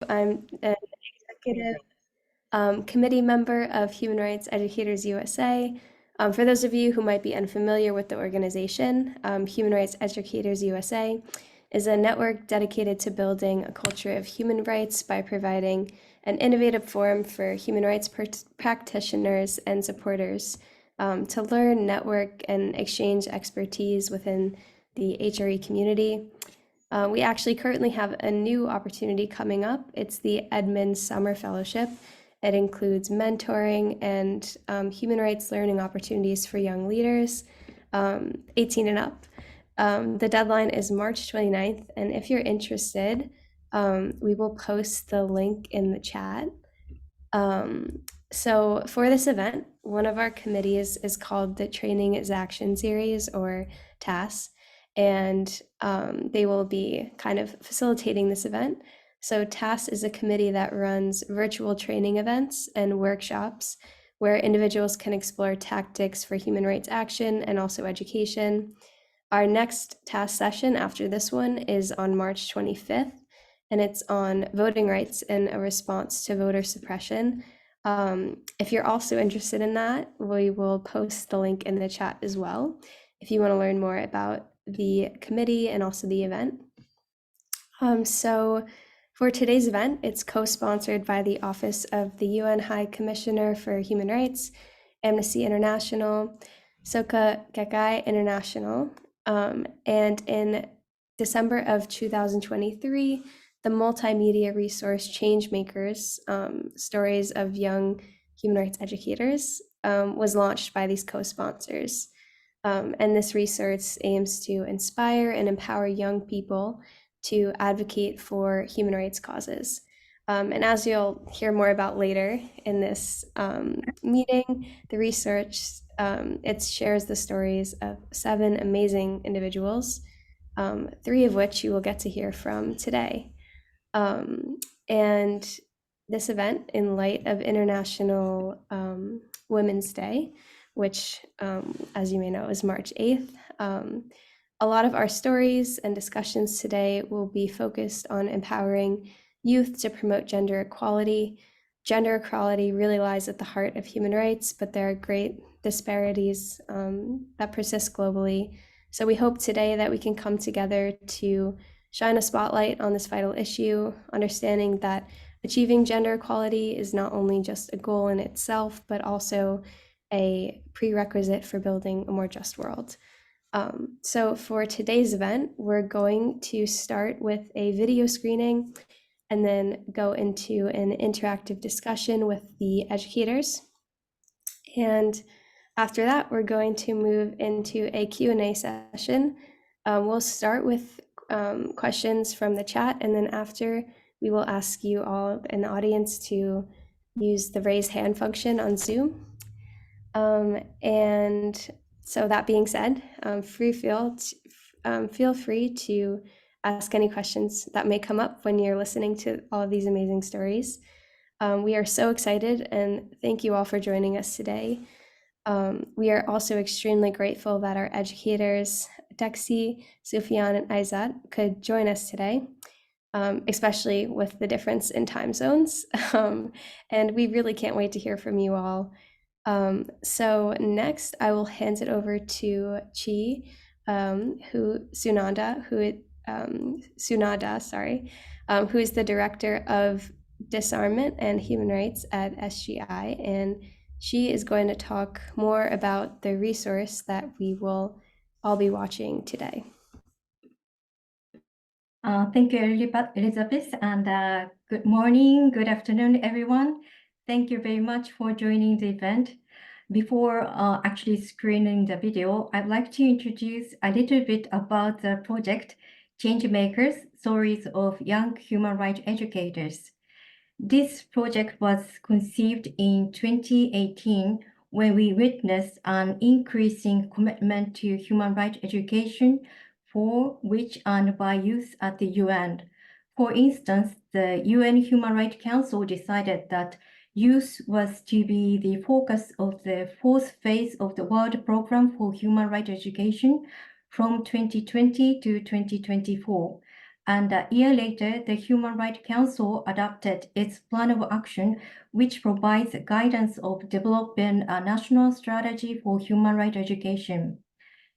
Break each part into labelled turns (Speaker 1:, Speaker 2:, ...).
Speaker 1: I'm an executive committee member of Human Rights Educators USA. For those of you who might be unfamiliar with the organization, Human Rights Educators USA is a network dedicated to building a culture of human rights by providing an innovative forum for human rights practitioners and supporters to learn, network, and exchange expertise within the HRE community. We actually currently have a new opportunity coming up. It's the Edmund Summer Fellowship. It includes mentoring and human rights learning opportunities for young leaders, 18 and up. The deadline is March 29th, and if you're interested, we will post the link in the chat. So for this event, one of our committees is called the Training is Action Series, or TAAS, and they will be kind of facilitating this event. So TAAS is a committee that runs virtual training events and workshops where individuals can explore tactics for human rights action and also education. Our next TAAS session after this one is on March 25th, and it's on voting rights and a response to voter suppression. If you're also interested in that, we will post the link in the chat as well if you want to learn more about the committee and also the event. So for today's event, it's co-sponsored by the Office of the UN High Commissioner for Human Rights, Amnesty International, Soka Gakkai International, and in December of 2023, the multimedia resource Changemakers, Stories of Young Human Rights Educators, was launched by these co-sponsors. And this research aims to inspire and empower young people to advocate for human rights causes. And as you'll hear more about later in this meeting, the research, it shares the stories of 7 amazing individuals, 3 of which you will get to hear from today. And this event, in light of International Women's Day, which, as you may know, is March 8th, a lot of our stories and discussions today will be focused on empowering youth to promote gender equality. Gender equality really lies at the heart of human rights, but there are great disparities that persist globally. So we hope today that we can come together to shine a spotlight on this vital issue, understanding that achieving gender equality is not only just a goal in itself, but also a prerequisite for building a more just world. So for today's event, we're going to start with a video screening and then go into an interactive discussion with the educators. And after that, we're going to move into a Q&A session. We'll start with questions from the chat, and then after, we will ask you all in the audience to use the raise hand function on Zoom. And so that being said, feel free to ask any questions that may come up when you're listening to all of these amazing stories. We are so excited, and thank you all for joining us today. We are also extremely grateful that our educators, Dexy, Sufyan, and Aizat, could join us today, especially with the difference in time zones. And we really can't wait to hear from you all. So next, I will hand it over to Sunada, who is the Director of Disarmament and Human Rights at SGI, and she is going to talk more about the resource that we will all be watching today.
Speaker 2: Thank you, Elizabeth, and good morning, good afternoon, everyone. Thank you very much for joining the event. Before actually screening the video, I'd like to introduce a little bit about the project Changemakers, Stories of Young Human Rights Educators. This project was conceived in 2018 when we witnessed an increasing commitment to human rights education for which and by youth at the UN. For instance, the UN Human Rights Council decided that youth was to be the focus of the 4th phase of the World Programme for Human Rights Education from 2020 to 2024. And a year later, the Human Rights Council adopted its plan of action, which provides guidance of developing a national strategy for human rights education.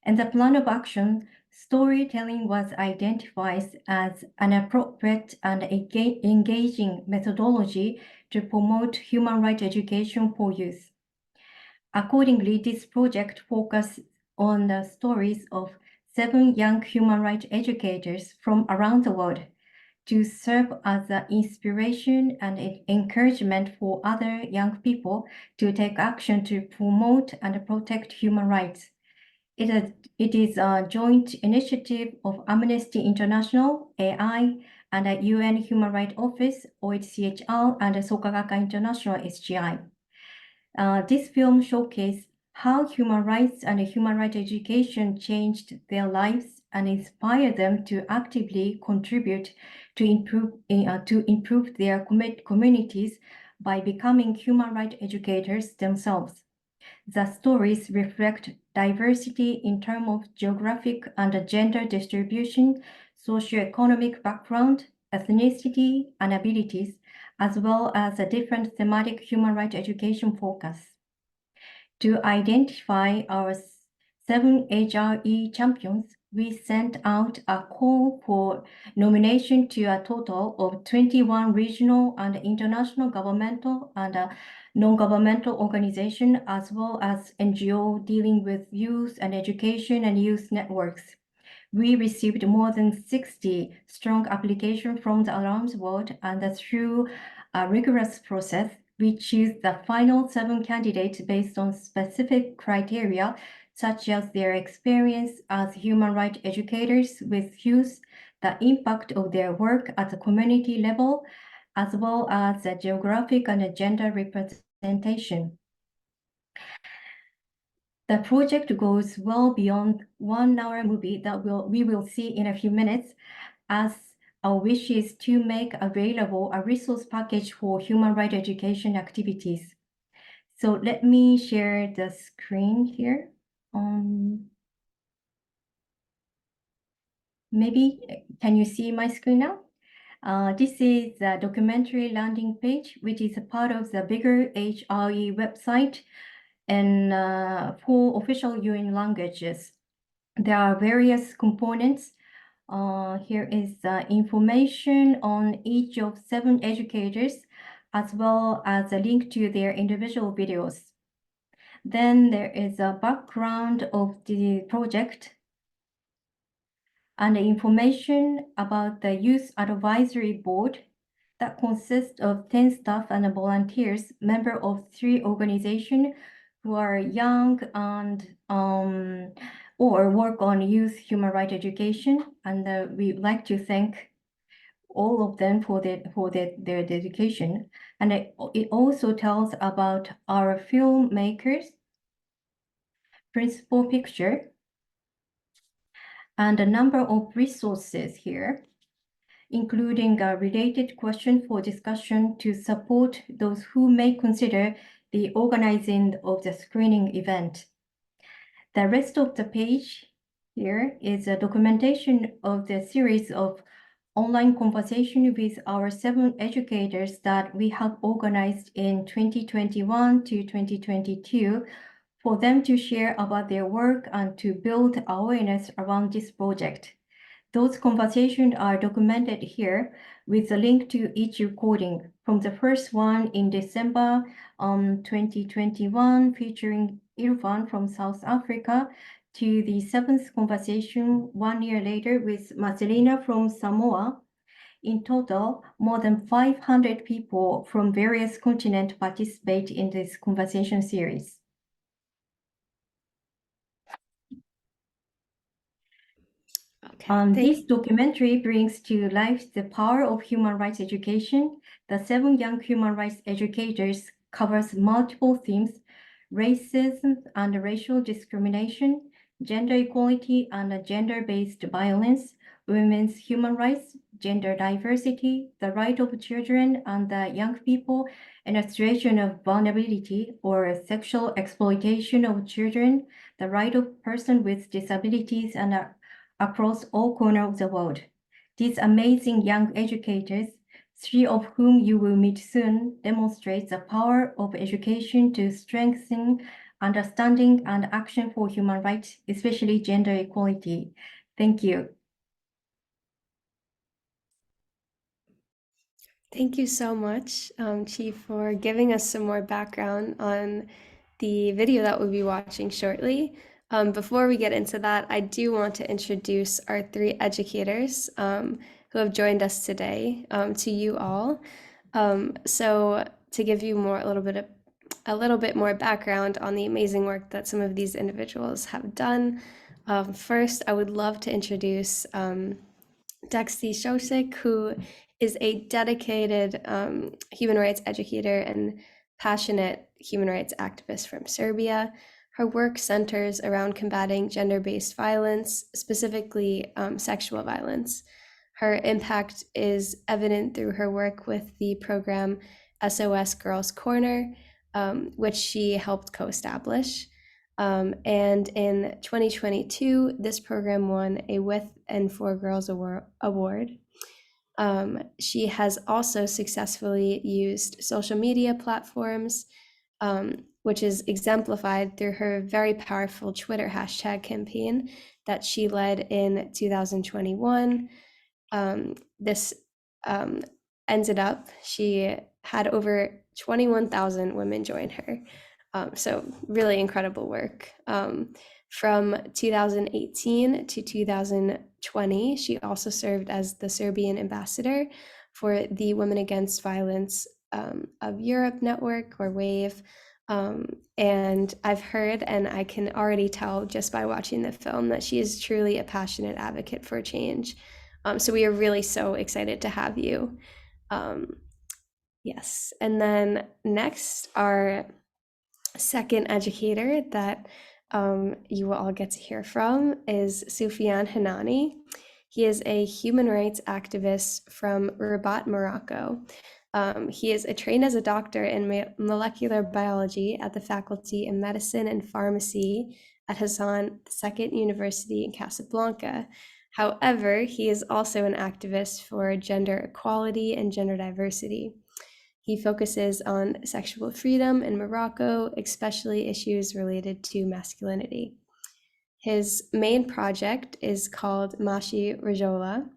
Speaker 2: In the plan of action, storytelling was identified as an appropriate and engaging methodology to promote human rights education for youth. Accordingly, this project focused on the stories of 7 young human rights educators from around the world to serve as an inspiration and encouragement for other young people to take action to promote and protect human rights. It is a joint initiative of Amnesty International, AI, and the UN Human Rights Office, OHCHR, and the Sokagaka International, SGI. This film showcased how human rights and human rights education changed their lives and inspired them to actively contribute to improve their communities by becoming human rights educators themselves. The stories reflect diversity in terms of geographic and gender distribution, socioeconomic background, ethnicity, and abilities, as well as a different thematic human rights education focus. To identify our 7 HRE champions, we sent out a call for nomination to a total of 21 regional and international governmental and non-governmental organizations, as well as NGO dealing with youth and education and youth networks. We received more than 60 strong applications from around the world, and through a rigorous process, we choose the final 7 candidates based on specific criteria, such as their experience as human rights educators with youth, the impact of their work at the community level, as well as the geographic and gender representation. The project goes well beyond 1-hour movie that we will see in a few minutes, as our wish is to make available a resource package for human rights education activities. So let me share the screen here. Maybe, can you see my screen now? This is the documentary landing page, which is a part of the bigger HRE website and for official UN languages. There are various components. Here is the information on each of 7 educators, as well as a link to their individual videos. Then there is a background of the project and the information about the Youth Advisory Board that consists of 10 staff and volunteers, members of 3 organizations who are young and or work on youth human rights education. And we'd like to thank all of them for their dedication. And it also tells about our filmmakers, principal picture, and a number of resources here, including a related question for discussion to support those who may consider the organizing of the screening event. The rest of the page here is a documentation of the series of online conversation with our 7 educators that we have organized in 2021 to 2022 for them to share about their work and to build awareness around this project. Those conversations are documented here with a link to each recording, from the first one in December 2021 featuring Irfan from South Africa to the 7th conversation 1 year later with Marcelina from Samoa. In total, more than 500 people from various continents participate in this conversation series.
Speaker 1: Okay,
Speaker 2: This documentary brings to life the power of human rights education. The 7 young human rights educators covers multiple themes: racism and racial discrimination, gender equality and gender-based violence, women's human rights, gender diversity, the right of children and the young people, and a situation of vulnerability or sexual exploitation of children, the right of persons with disabilities, and across all corners of the world. These amazing young educators, three of whom you will meet soon, demonstrate the power of education to strengthen understanding and action for human rights, especially gender equality. Thank you.
Speaker 1: Thank you so much, Chief, for giving us some more background on the video that we'll be watching shortly. Before we get into that, I do want to introduce our three educators who have joined us today to you all. So to give you a little bit more background on the amazing work that some of these individuals have done. First, I would love to introduce Dexty Shosik, who is a dedicated human rights educator and passionate human rights activist from Serbia. Her work centers around combating gender-based violence, specifically sexual violence. Her impact is evident through her work with the program SOS Girls Corner, which she helped co-establish. And in 2022, this program won a With and For Girls award. She has also successfully used social media platforms, which is exemplified through her very powerful Twitter hashtag campaign that she led in 2021. This ended up, she had over 21,000 women join her. So really incredible work. From 2018 to 2020, she also served as the Serbian ambassador for the Women Against Violence of Europe network, or WAVE. And I've heard, and I can already tell just by watching the film, that she is truly a passionate advocate for change. So we are really so excited to have you. Yes. And then next, our second educator that you will all get to hear from is Soufiane Hanani. He is a human rights activist from Rabat, Morocco. He is trained as a doctor in molecular biology at the Faculty of Medicine and Pharmacy at Hassan II University in Casablanca. However, he is also an activist for gender equality and gender diversity. He focuses on sexual freedom in Morocco, especially issues related to masculinity. His main project is called Mashi Rajola.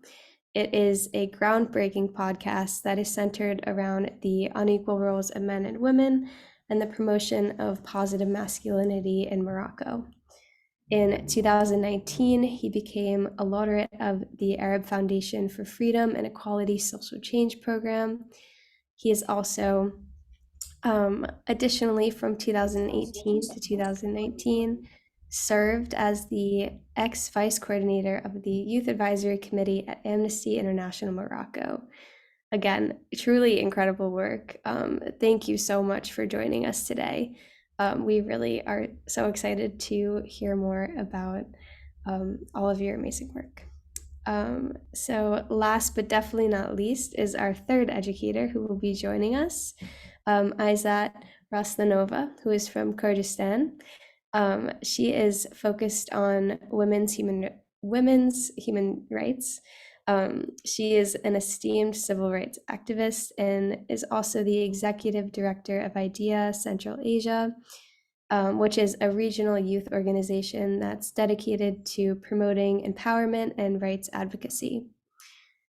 Speaker 1: It is a groundbreaking podcast that is centered around the unequal roles of men and women and the promotion of positive masculinity in Morocco. In 2019, he became a laureate of the Arab Foundation for Freedom and Equality Social Change Program. He is also, additionally, from 2018 to 2019, served as the ex-vice coordinator of the Youth Advisory Committee at Amnesty International Morocco. Again, truly incredible work. Thank you so much for joining us today. We really are so excited to hear more about all of your amazing work. So last but definitely not least is our third educator who will be joining us, Aizat Raslanova, who is from Kurdistan. She is focused on women's human rights. She is an esteemed civil rights activist and is also the executive director of IDEA Central Asia, which is a regional youth organization that's dedicated to promoting empowerment and rights advocacy.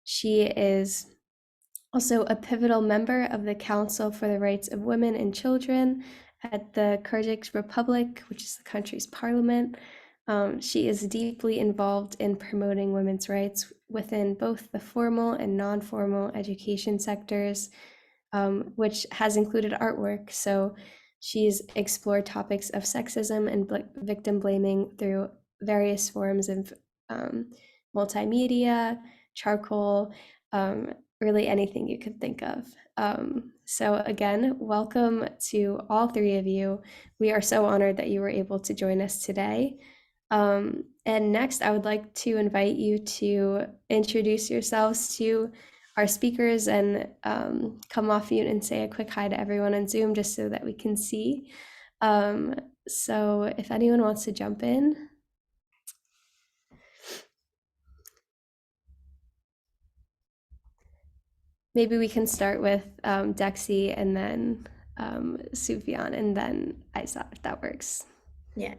Speaker 1: She is also a pivotal member of the Council for the Rights of Women and Children at the Kyrgyz Republic, which is the country's parliament. She is deeply involved in promoting women's rights within both the formal and non-formal education sectors, which has included artwork. So she's explored topics of sexism and victim blaming through various forms of multimedia, charcoal, really anything you could think of. So again, welcome to all three of you. We are so honored that you were able to join us today. And next, I would like to invite you to introduce yourselves to our speakers and come off mute and say a quick hi to everyone on Zoom just so that we can see. So if anyone wants to jump in. maybe we can start with Dexy and then Sufyan and then Isa, if that works.
Speaker 3: Yeah.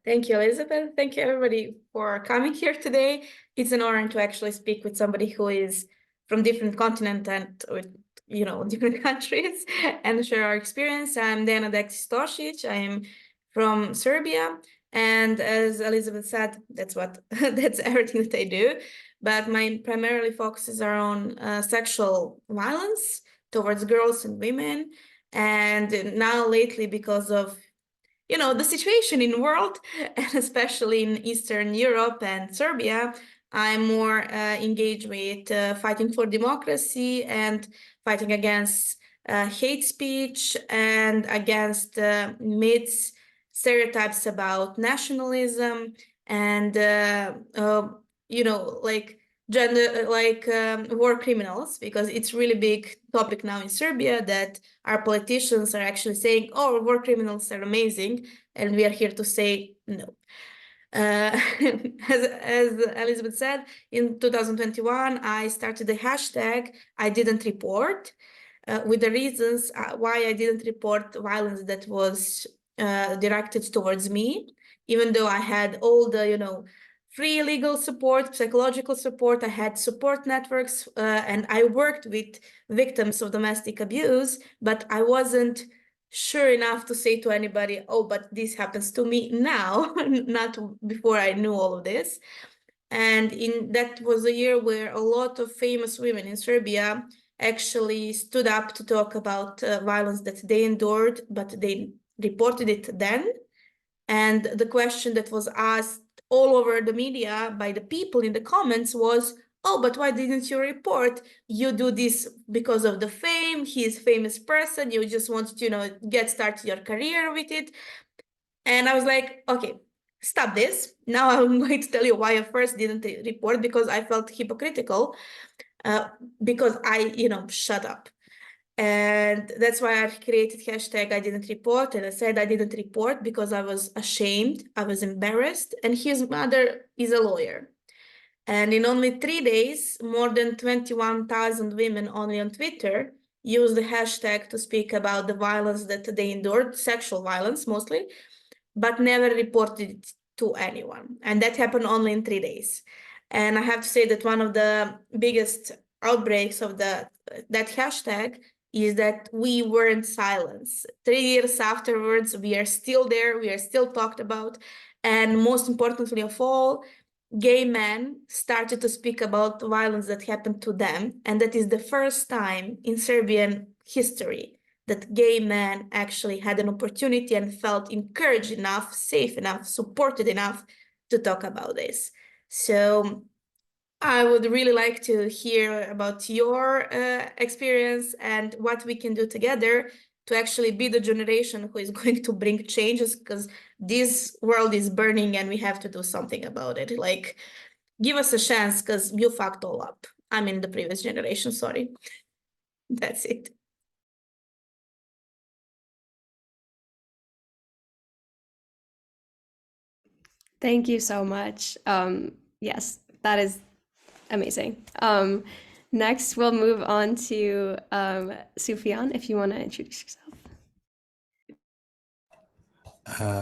Speaker 3: Thank you, Elizabeth. Thank you, everybody, for coming here today. It's an honor to actually speak with somebody who is from different continent and with, different countries and share our experience. I'm Dana Deksić. I am from Serbia. And as Elizabeth said, that's everything that I do. But my primarily focuses are on sexual violence towards girls and women. And now lately, because of the situation in the world, and especially in Eastern Europe and Serbia, I'm more engaged with fighting for democracy and fighting against hate speech and against myths, stereotypes about nationalism, and like gender, like war criminals, because it's really big topic now in Serbia that our politicians are actually saying, oh, war criminals are amazing, and we are here to say no. As Elizabeth said, in 2021, I started the hashtag I didn't report with the reasons why I didn't report violence that was directed towards me, even though I had all the, free legal support, psychological support. I had support networks, and I worked with victims of domestic abuse, but I wasn't sure enough to say to anybody, oh, but this happens to me now, not before I knew all of this. And that was a year where a lot of famous women in Serbia actually stood up to talk about violence that they endured, but they reported it then. And the question that was asked all over the media by the people in the comments was, oh, but why didn't you report? You do this because of the fame. He is a famous person. You just want to, get started your career with it. And I was like, okay, stop this. Now I'm going to tell you why I first didn't report, because I felt hypocritical, because I, shut up. And that's why I created hashtag I didn't report. And I said I didn't report because I was ashamed, I was embarrassed, and his mother is a lawyer. And in only 3 days, more than 21,000 women only on Twitter used the hashtag to speak about the violence that they endured, sexual violence mostly, but never reported it to anyone. And that happened only in 3 days. And I have to say that one of the biggest outbreaks of that hashtag is that we weren't silenced. 3 years afterwards, we are still there, we are still talked about. And most importantly of all, gay men started to speak about violence that happened to them. And that is the first time in Serbian history that gay men actually had an opportunity and felt encouraged enough, safe enough, supported enough to talk about this. So I would really like to hear about your experience and what we can do together to actually be the generation who is going to bring changes, because this world is burning and we have to do something about it. Like, give us a chance, because you fucked all up. I'm in the previous generation, sorry. That's it.
Speaker 1: Thank you so much. Yes, that is amazing. Next, we'll move on to Sufyan, if you want to introduce yourself.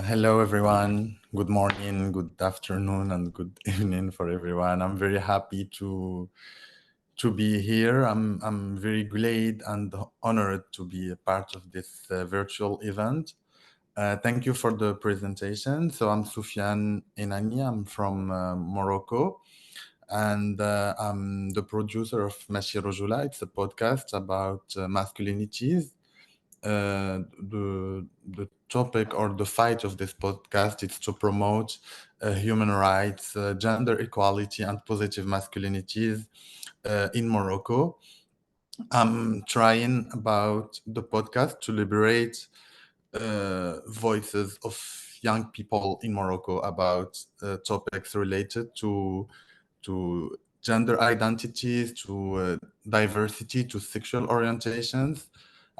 Speaker 4: Hello, everyone. Good morning, good afternoon, and good evening for everyone. I'm very happy to be here. I'm very glad and honored to be a part of this virtual event. Thank you for the presentation. So I'm Soufiane Enani. I'm from Morocco, and I'm the producer of Mashi Rojula. It's a podcast about masculinities. The topic or the fight of this podcast is to promote human rights, gender equality, and positive masculinities in Morocco. I'm trying about the podcast to liberate voices of young people in Morocco about topics related to gender identities, to diversity, to sexual orientations.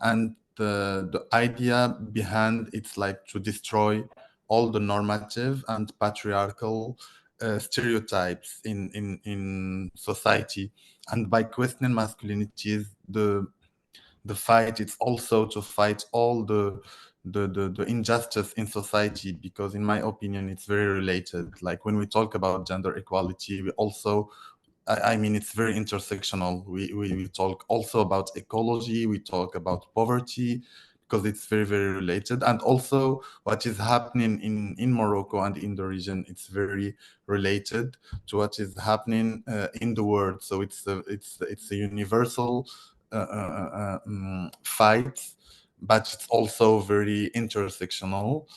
Speaker 4: And the idea behind it's like to destroy all the normative and patriarchal stereotypes in society. And by questioning masculinities, the fight is also to fight all the injustice in society, because in my opinion it's very related. Like when we talk about gender equality, we also, I mean, it's very intersectional. We talk also about ecology, we talk about poverty, because it's very, very related. And also what is happening in Morocco and in the region, it's very related to what is happening in the world. So it's a universal fight, but it's also very intersectional.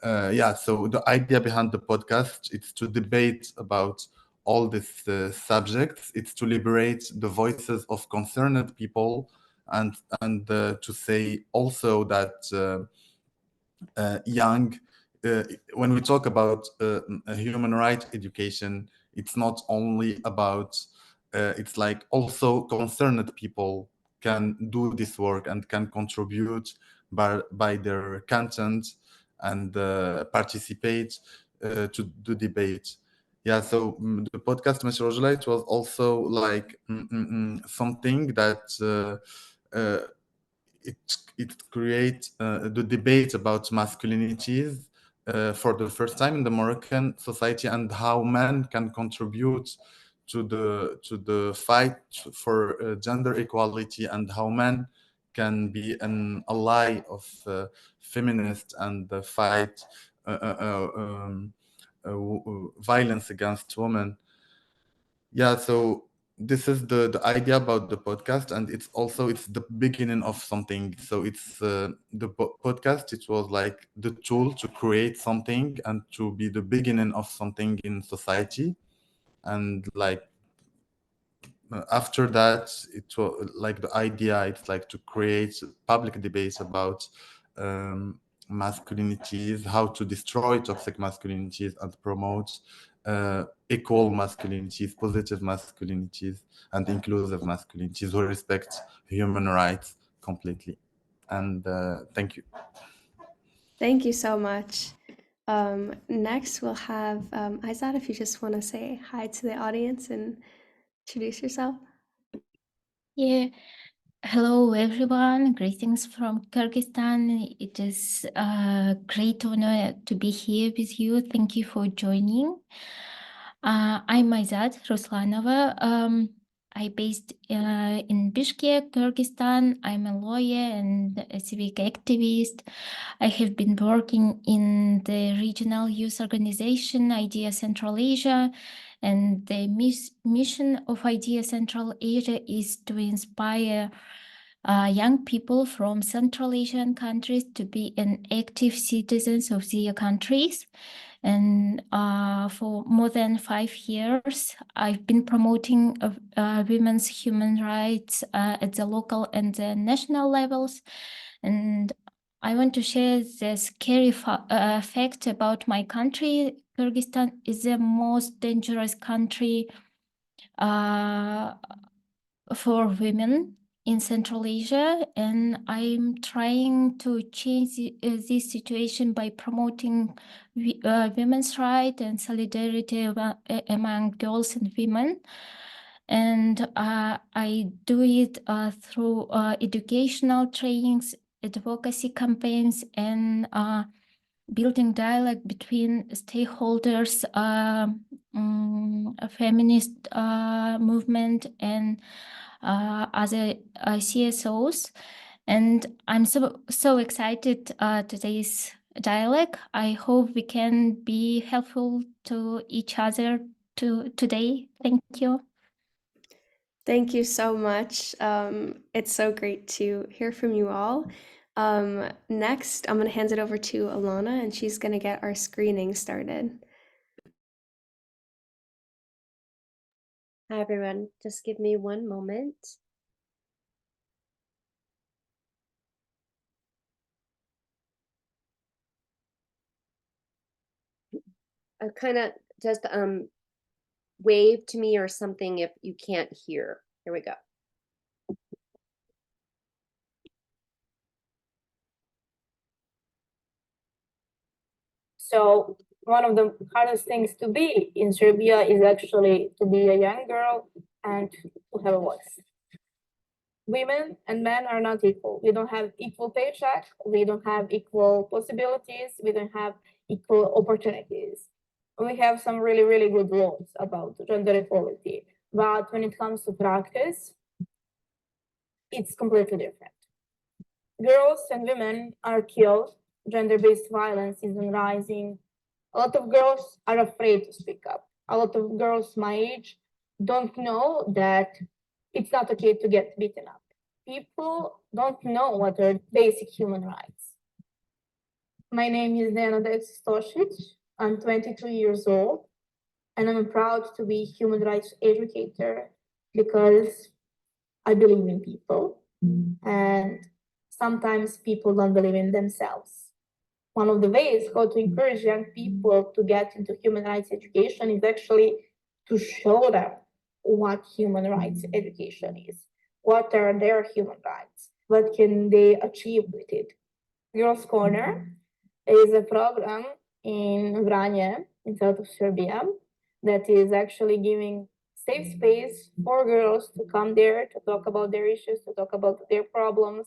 Speaker 4: Yeah, so the idea behind the podcast is to debate about all these subjects. It's to liberate the voices of concerned people, and to say also that young, when we talk about human rights education, it's not only about, it's like also concerned people can do this work and can contribute by their content and participate to the debate. Yeah, so the podcast Mr. Rojala, it was also like something that it creates the debate about masculinities for the first time in the Moroccan society, and how men can contribute to the fight for gender equality, and how men can be an ally of feminists and the fight violence against women. Yeah, so this is the idea about the podcast, and it's also it's the beginning of something. So it's the podcast, it was like the tool to create something and to be the beginning of something in society. And like after that, it was like the idea, it's like to create public debates about masculinities, how to destroy toxic masculinities and promote equal masculinities, positive masculinities, and inclusive masculinities who respect human rights completely. And thank you.
Speaker 1: Thank you so much. Next, we'll have Aizad, if you just want to say hi to the audience and introduce yourself.
Speaker 5: Yeah, hello everyone. Greetings from Kyrgyzstan. It is a great honor to be here with you. Thank you for joining. I'm Aizad Ruslanova. I based in Bishkek, Kyrgyzstan. I'm a lawyer and a civic activist. I have been working in the regional youth organization IDEA Central Asia, and the mission of IDEA Central Asia is to inspire young people from Central Asian countries to be an active citizens of their countries. And for more than 5 years, I've been promoting women's human rights at the local and the national levels. And I want to share the scary fact about my country. Kyrgyzstan is the most dangerous country for women in Central Asia, and I'm trying to change this situation by promoting women's rights and solidarity among girls and women. And I do it through educational trainings, advocacy campaigns, and building dialogue between stakeholders, a feminist movement, and other CSOs. And I'm so excited today's dialogue. I hope we can be helpful to each other today. Thank you.
Speaker 1: Thank you so much. It's so great to hear from you all. Next, I'm going to hand it over to Alana, and she's going to get our screening started.
Speaker 6: Hi, everyone. Just give me one moment. Kind of just wave to me or something if you can't hear. Here we go.
Speaker 7: So one of the hardest things to be in Serbia is actually to be a young girl and to have a voice. Women and men are not equal. We don't have equal paycheck. We don't have equal possibilities. We don't have equal opportunities. We have some really, really good laws about gender equality. But when it comes to practice, it's completely different. Girls and women are killed. Gender-based violence is rising. A lot of girls are afraid to speak up. A lot of girls my age don't know that it's not okay to get beaten up. People don't know what are basic human rights. My name is Dana Stosic. I'm 22 years old, and I'm proud to be a human rights educator because I believe in people, and sometimes people don't believe in themselves. One of the ways how to encourage young people to get into human rights education is actually to show them what human rights education is. What are their human rights? What can they achieve with it? Girls Corner is a program in Vranje, in south of Serbia, that is actually giving safe space for girls to come there to talk about their issues, to talk about their problems,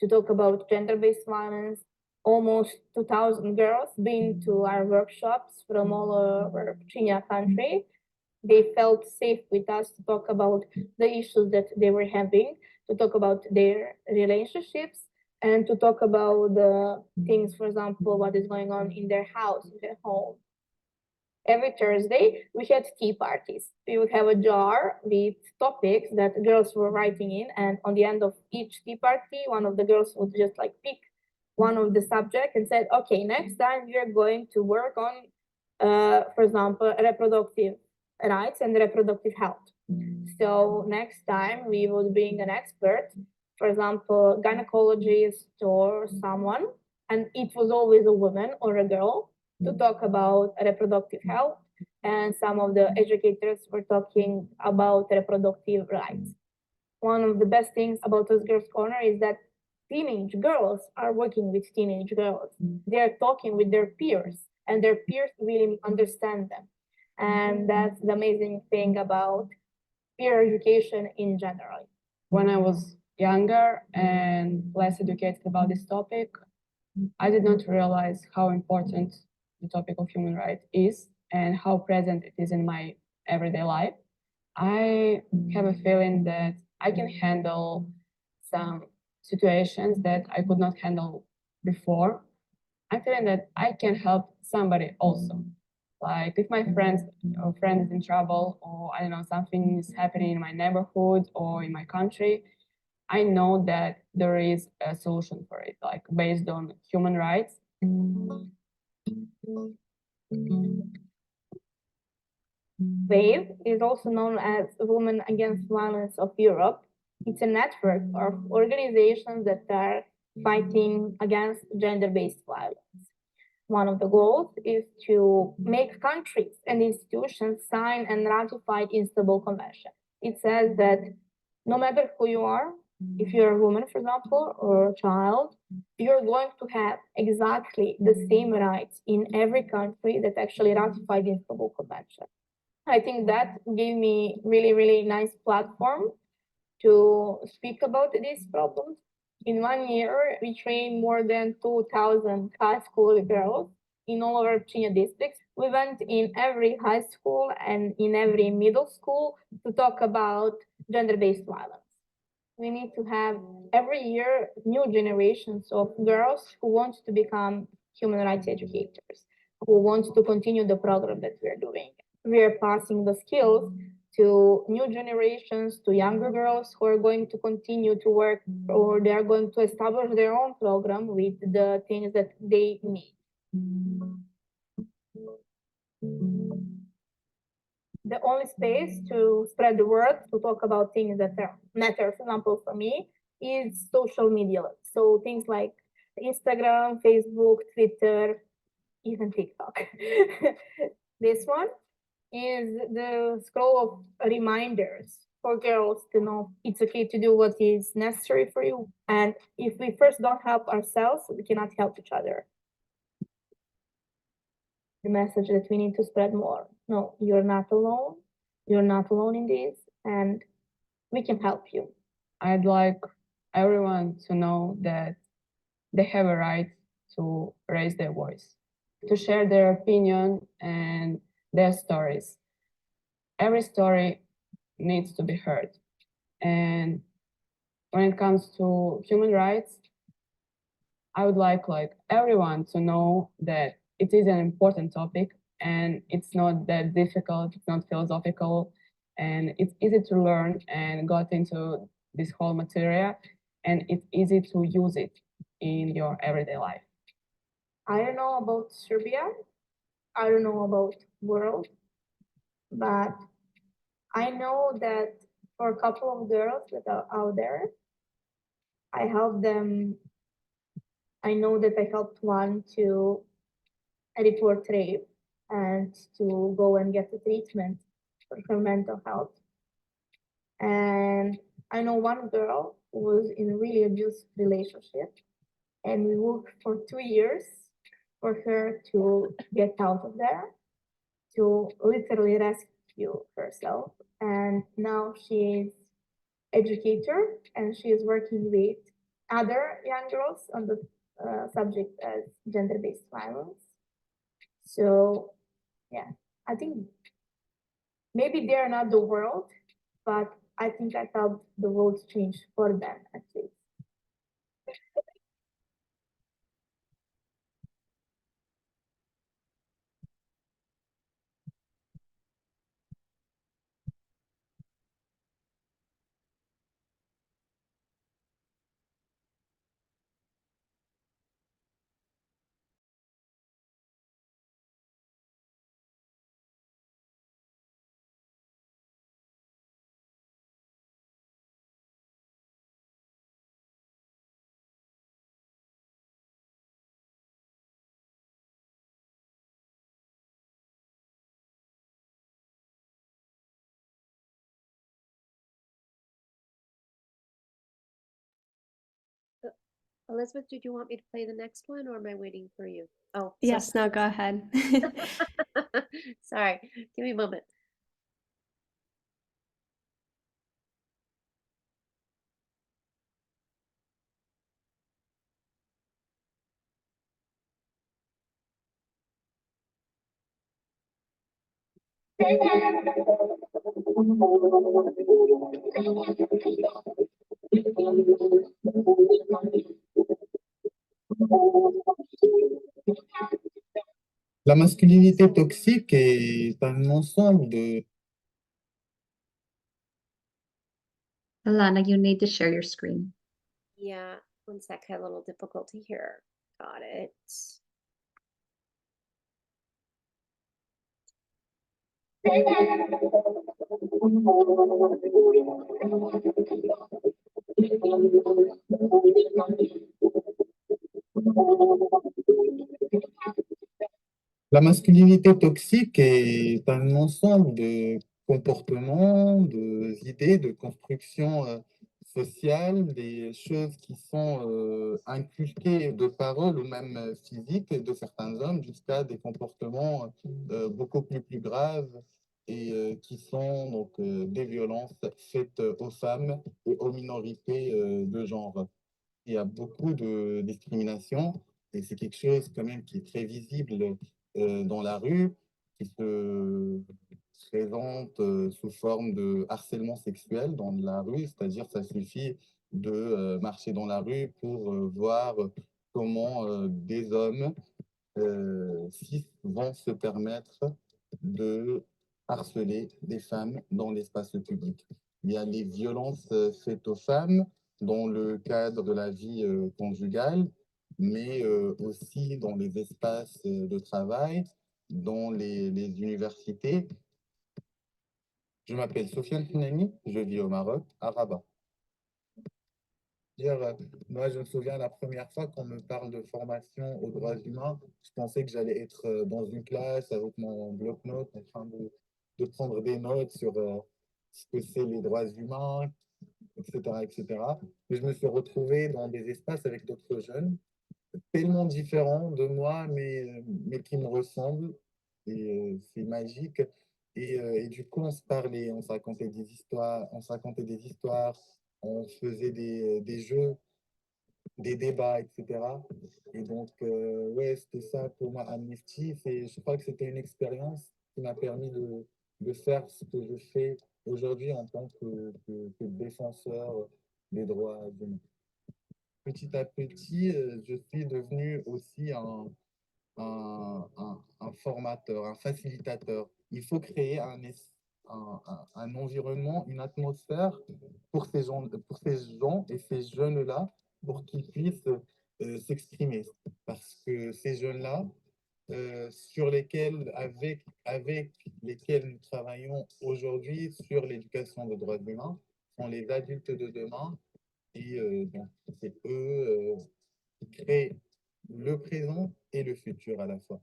Speaker 7: to talk about gender-based violence. Almost 2,000 girls been to our workshops from all over Chinya country. They felt safe with us to talk about the issues that they were having, to talk about their relationships, and to talk about the things, for example, what is going on in their house, in their home. Every Thursday, we had tea parties. We would have a jar with topics that girls were writing in, and on the end of each tea party, one of the girls would just like pick one of the subjects and said, okay, next time we are going to work on, for example, reproductive rights and reproductive health. So next time we would bring an expert, for example, gynecologist or someone, and it was always a woman or a girl, to talk about reproductive health, and some of the educators were talking about reproductive rights. One of the best things about this Girls Corner is that teenage girls are working with teenage girls. They're talking with their peers, and their peers really understand them. And that's the amazing thing about peer education in general.
Speaker 8: When I was younger and less educated about this topic, I did not realize how important the topic of human rights is and how present it is in my everyday life. I have a feeling that I can handle some situations that I could not handle before. I'm feeling that I can help somebody also. Like if my friend is in trouble, or I don't know, something is happening in my neighborhood or in my country, I know that there is a solution for it, like based on human rights.
Speaker 7: WAVE is also known as Women Against Violence of Europe. It's a network of organizations that are fighting against gender-based violence. One of the goals is to make countries and institutions sign and ratify Istanbul Convention. It says that no matter who you are, if you're a woman, for example, or a child, you're going to have exactly the same rights in every country that actually ratified the Istanbul Convention. I think that gave me really, really nice platform to speak about these problems. In 1 year, we trained more than 2,000 high school girls in all over Chinya districts. We went in every high school and in every middle school to talk about gender-based violence. We need to have every year new generations of girls who want to become human rights educators, who want to continue the program that we're doing. We are passing the skills to new generations, to younger girls who are going to continue to work, or they are going to establish their own program with the things that they need. The only space to spread the word, to talk about things that matter, for example, for me, is social media. So things like Instagram, Facebook, Twitter, even TikTok. This one is the scroll of reminders for girls to know it's okay to do what is necessary for you. And if we first don't help ourselves, we cannot help each other. the message that we need to spread more. No, you're not alone. You're not alone in this, and we can help you.
Speaker 8: I'd like everyone to know that they have a right to raise their voice, to share their opinion and their stories. Every story needs to be heard. And when it comes to human rights, I would like everyone to know that it is an important topic and it's not that difficult, it's not philosophical, and it's easy to learn and got into this whole material, and it's easy to use it in your everyday life.
Speaker 7: I don't know about Serbia. I don't know about world, but I know that for a couple of girls that are out there, I helped them. I know that I helped one to report rape and to go and get the treatment for her mental health. And I know one girl who was in a really abusive relationship, and we worked for 2 years for her to get out of there, to literally rescue herself. And now she is educator and she is working with other young girls on the subject as gender-based violence. So yeah, I think maybe they're not the world, but I think I helped the world change for them at least.
Speaker 6: Elizabeth, did you want me to play the next one or am I waiting for you? Oh,
Speaker 1: Yes, no, go ahead.
Speaker 6: sorry. Give me a moment.
Speaker 4: La masculinité toxique est un ensemble de...
Speaker 2: Alana, you need to share your screen.
Speaker 6: Yeah, one sec. I had a little difficulty here. Got it.
Speaker 4: La masculinité toxique est un ensemble de comportements, d'idées, de construction sociale, des choses qui sont inculquées de paroles ou même physiques de certains hommes jusqu'à des comportements beaucoup plus graves et qui sont donc des violences faites aux femmes et aux minorités de genre. Il y a beaucoup de discrimination et c'est quelque chose quand même qui est très visible dans la rue, qui se présente sous forme de harcèlement sexuel dans la rue, c'est-à-dire ça suffit de marcher dans la rue pour voir comment des hommes cis vont se permettre de harceler des femmes dans l'espace public. Il y a les violences faites aux femmes dans le cadre de la vie conjugale, mais aussi dans les espaces de travail, dans les universités. Je m'appelle Sofiane Finani, je vis au Maroc, à Rabat. Moi, je me souviens la première fois qu'on me parle de formation aux droits humains, je pensais que j'allais être dans une classe avec mon bloc-notes en train de prendre des notes sur ce que c'est les droits humains, etc., etc. Mais je me suis retrouvé dans des espaces avec d'autres jeunes, tellement différents de moi, mais qui me ressemblent. c'est magique. Et du coup, on se parlait, on se racontait des histoires, on faisait des jeux, des débats, etc. Et donc, ouais, c'était ça pour moi, Amnesty. Je crois que c'était une expérience qui m'a permis de faire ce que je fais aujourd'hui en tant que défenseur des droits humains. Petit à petit, je suis devenu aussi un formateur, un facilitateur. Il faut créer un environnement, une atmosphère pour ces gens et ces jeunes-là, pour qu'ils puissent s'exprimer. Parce que ces jeunes-là, avec lesquels nous travaillons aujourd'hui sur l'éducation des droits humains, sont les adultes de demain. Et donc, c'est eux qui créent le présent et le futur à la fois.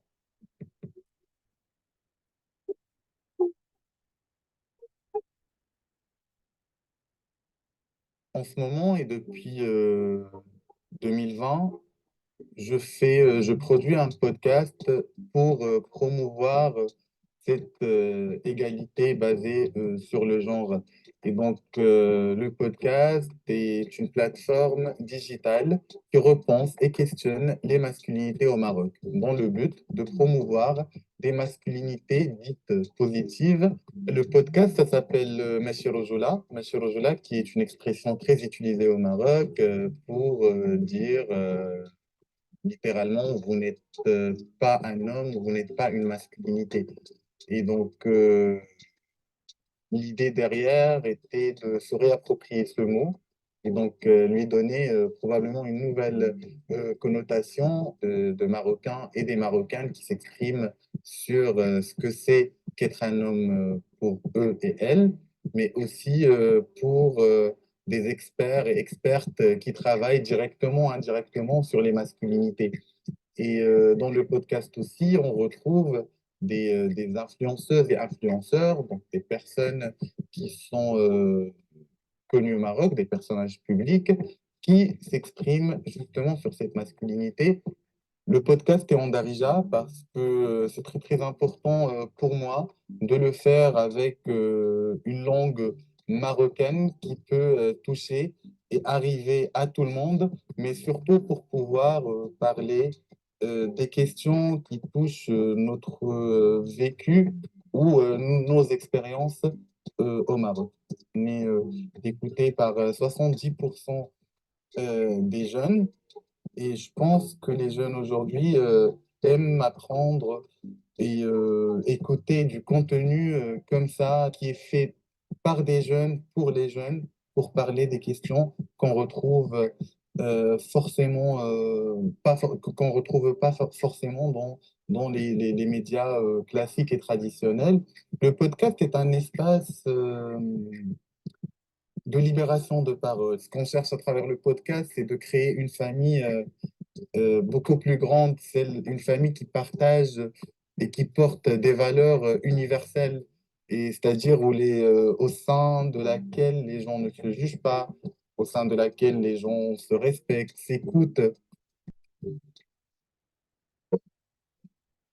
Speaker 4: En ce moment et depuis 2020, je produis un podcast pour promouvoir cette égalité basée sur le genre. Et donc, le podcast est une plateforme digitale qui repense et questionne les masculinités au Maroc, dans le but de promouvoir des masculinités dites positives. Le podcast, ça s'appelle Machi Rojoula. Machi Rojoula, qui est une expression très utilisée au Maroc pour dire littéralement, vous n'êtes pas un homme, vous n'êtes pas une masculinité. Et donc, l'idée derrière était de se réapproprier ce mot et donc lui donner probablement une nouvelle connotation de Marocains et des Marocaines qui s'expriment sur ce que c'est qu'être un homme pour eux et elles, mais aussi pour des experts et expertes qui travaillent directement, indirectement sur les masculinités. Et dans le podcast aussi, on retrouve des influenceuses et influenceurs, donc des personnes qui sont connues au Maroc, des personnages publics, qui s'expriment justement sur cette masculinité. Le podcast est en darija parce que c'est très très important pour moi de le faire avec une langue marocaine qui peut toucher et arriver à tout le monde, mais surtout pour pouvoir parler des questions qui touchent notre vécu ou nos expériences au Maroc. On est écouté par 70% des jeunes et je pense que les jeunes aujourd'hui aiment apprendre et écouter du contenu comme ça, qui est fait par des jeunes, pour les jeunes, pour parler des questions qu'on retrouve forcément qu'on retrouve pas forcément dans les médias classiques et traditionnels. Le podcast est un espace de libération de parole. Ce qu'on cherche à travers le podcast, c'est de créer une famille beaucoup plus grande, une famille qui partage et qui porte des valeurs universelles, et c'est-à-dire au sein de laquelle les gens ne se jugent pas, au sein de laquelle les gens se respectent, s'écoutent.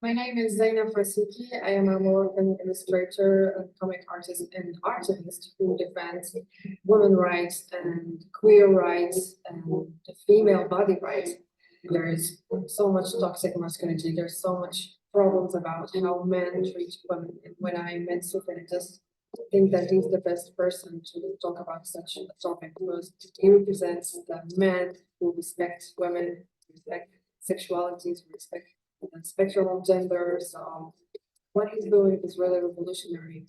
Speaker 9: My name is Zainab Rasiki. I am a Moroccan illustrator, and comic artist, and artist who defends women's rights and queer rights and the female body rights. There is so much toxic masculinity. There's so much problems about how men treat women. And when I met Sufyan, I just think that he's the best person to talk about such a topic because he represents the men who respect women, respect sexualities, respect the spectrum of genders. What he's doing is really revolutionary.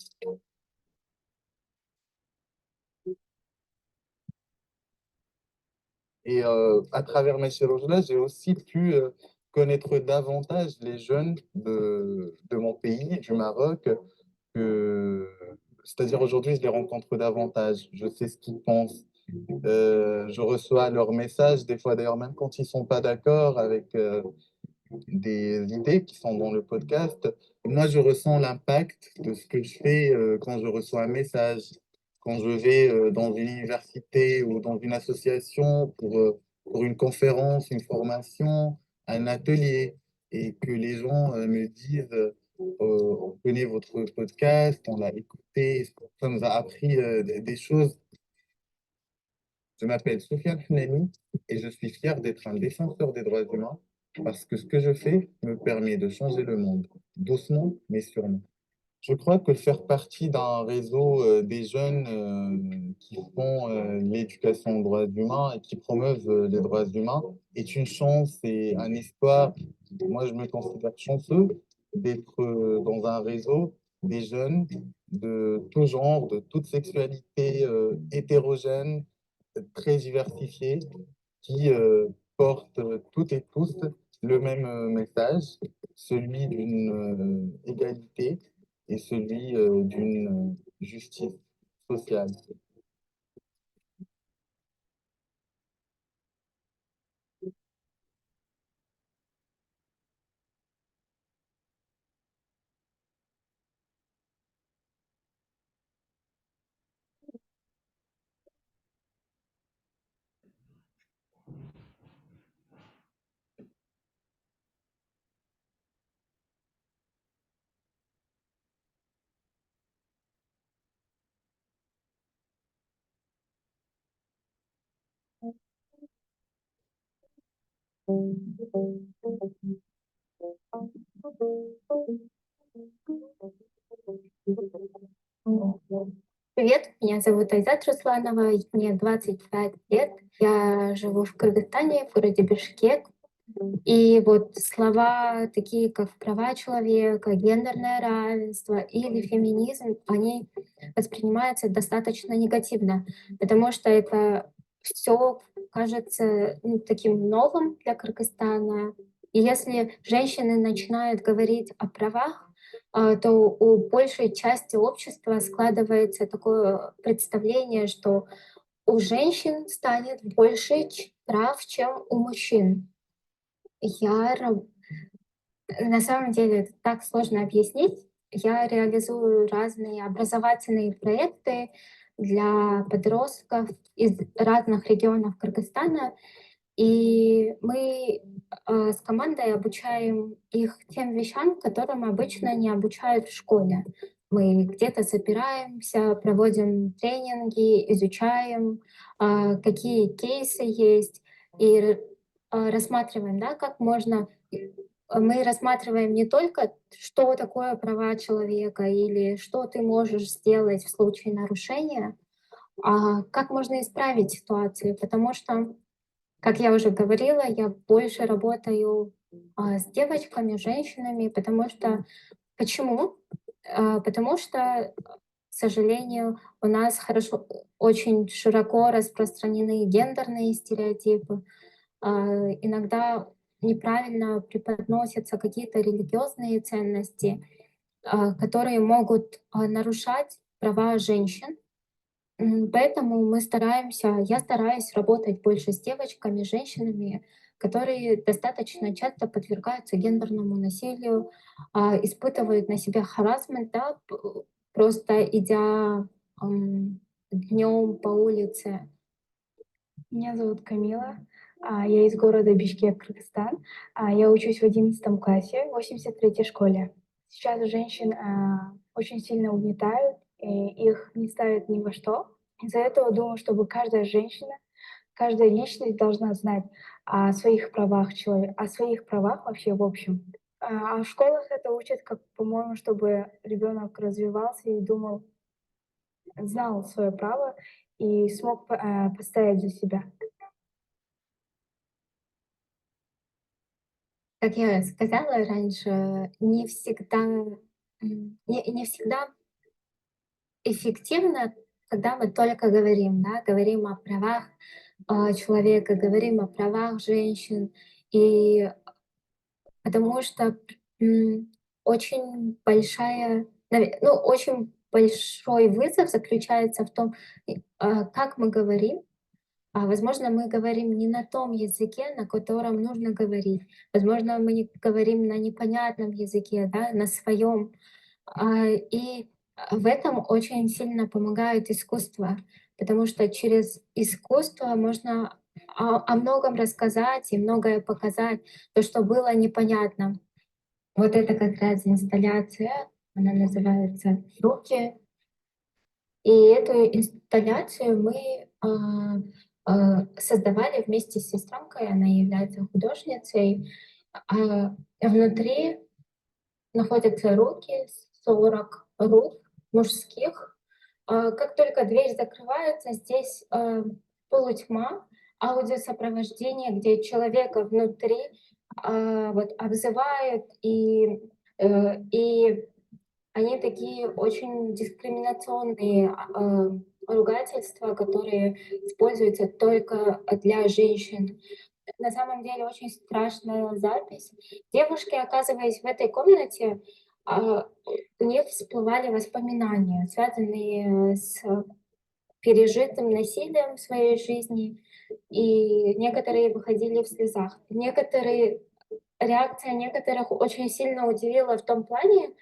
Speaker 4: Et à travers mes chirurgies-là, j'ai aussi pu connaître davantage les jeunes de mon pays, du Maroc. C'est-à-dire aujourd'hui, je les rencontre davantage. Je sais ce qu'ils pensent. Je reçois leurs messages, des fois d'ailleurs, même quand ils ne sont pas d'accord avec des idées qui sont dans le podcast. Moi, je ressens l'impact de ce que je fais quand je reçois un message, quand je vais dans une université ou dans une association pour une conférence, une formation, un atelier, et que les gens me disent on connaît votre podcast, on l'a écouté, ça nous a appris des choses. Je m'appelle Sofiane Hnani et je suis fier d'être un défenseur des droits humains parce que ce que je fais me permet de changer le monde, doucement mais sûrement. Je crois que faire partie d'un réseau des jeunes qui font l'éducation aux droits humains et qui promeuvent les droits humains est une chance et un espoir. Moi, je me considère chanceux d'être dans un réseau des jeunes de tout genre, de toute sexualité hétérogène, très diversifiée, qui portent toutes et tous le même message, celui d'une égalité et celui d'une justice sociale.
Speaker 10: Привет, меня зовут Айзат Русланова, мне 25 лет. Я живу в Кыргызстане, в городе Бишкек. И вот слова такие, как права человека, гендерное равенство или феминизм, они воспринимаются достаточно негативно, потому что это все кажется таким новым для Кыргызстана. И если женщины начинают говорить о правах, то у большей части общества складывается такое представление, что у женщин станет больше прав, чем у мужчин. Я раб На самом деле это так сложно объяснить. Я реализую разные образовательные проекты для подростков из разных регионов Кыргызстана. И мы с командой обучаем их тем вещам, которым обычно не обучают в школе. Мы где-то собираемся, проводим тренинги, изучаем, какие кейсы есть, и рассматриваем, да, как можно. Мы рассматриваем не только, что такое права человека или что ты можешь сделать в случае нарушения, а как можно исправить ситуацию, потому что, как я уже говорила, я больше работаю с девочками, женщинами, потому что почему? Потому что, к сожалению, у нас очень широко распространены гендерные стереотипы. Иногда неправильно преподносятся какие-то религиозные ценности, которые могут нарушать права женщин. Поэтому я стараюсь работать больше с девочками, женщинами, которые достаточно часто подвергаются гендерному насилию, испытывают на себя харассмент, да, просто идя днем по улице.
Speaker 11: Меня зовут Камила, я из города Бишкек, Кыргызстан. Я учусь в 11 классе в 83-й школе. Сейчас женщин очень сильно угнетают, и их не ставят ни во что. Из-за этого думаю, чтобы каждая женщина, каждая личность должна знать о своих правах о своих правах вообще в общем. А в школах это учат, как, по-моему, чтобы ребенок развивался и знал свое право и смог постоять за себя.
Speaker 10: Как я сказала раньше, не всегда эффективно, когда мы только говорим, да, говорим о правах человека, говорим о правах женщин, и потому что очень очень большой вызов заключается в том, как мы говорим. Возможно, мы говорим не на том языке, на котором нужно говорить. Возможно, мы не говорим на непонятном языке, да, на своем. И в этом очень сильно помогает искусство, потому что через искусство можно о многом рассказать и многое показать, то, что было непонятно. Вот это как раз инсталляция, она называется «Руки». И эту инсталляцию мы создавали вместе с сестренкой, она является художницей. Внутри находятся руки, 40 рук мужских. Как только дверь закрывается, здесь полутьма, аудиосопровождение, где человека внутри вот обзывают, и они такие очень дискриминационные ругательства, которые используются только для женщин. На самом деле очень страшная запись. Девушки, оказываясь в этой комнате, у них всплывали воспоминания, связанные с пережитым насилием в своей жизни, и некоторые выходили в слезах. Реакция некоторых очень сильно удивила в том плане,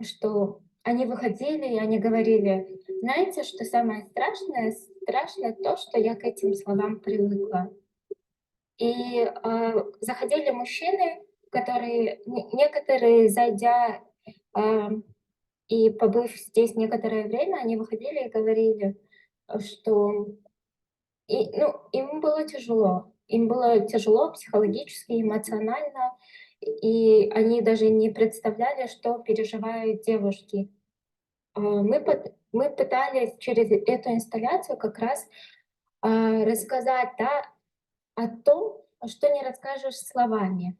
Speaker 10: что они выходили и они говорили: «Знаете, что самое страшное? Страшно то, что я к этим словам привыкла». И заходили мужчины, которые некоторые, зайдя и побыв здесь некоторое время, они выходили и говорили, что им было тяжело. Им было тяжело психологически, эмоционально, и они даже не представляли, что переживают девушки. Мы пытались через эту инсталляцию как раз рассказать, да, о том, что не расскажешь словами.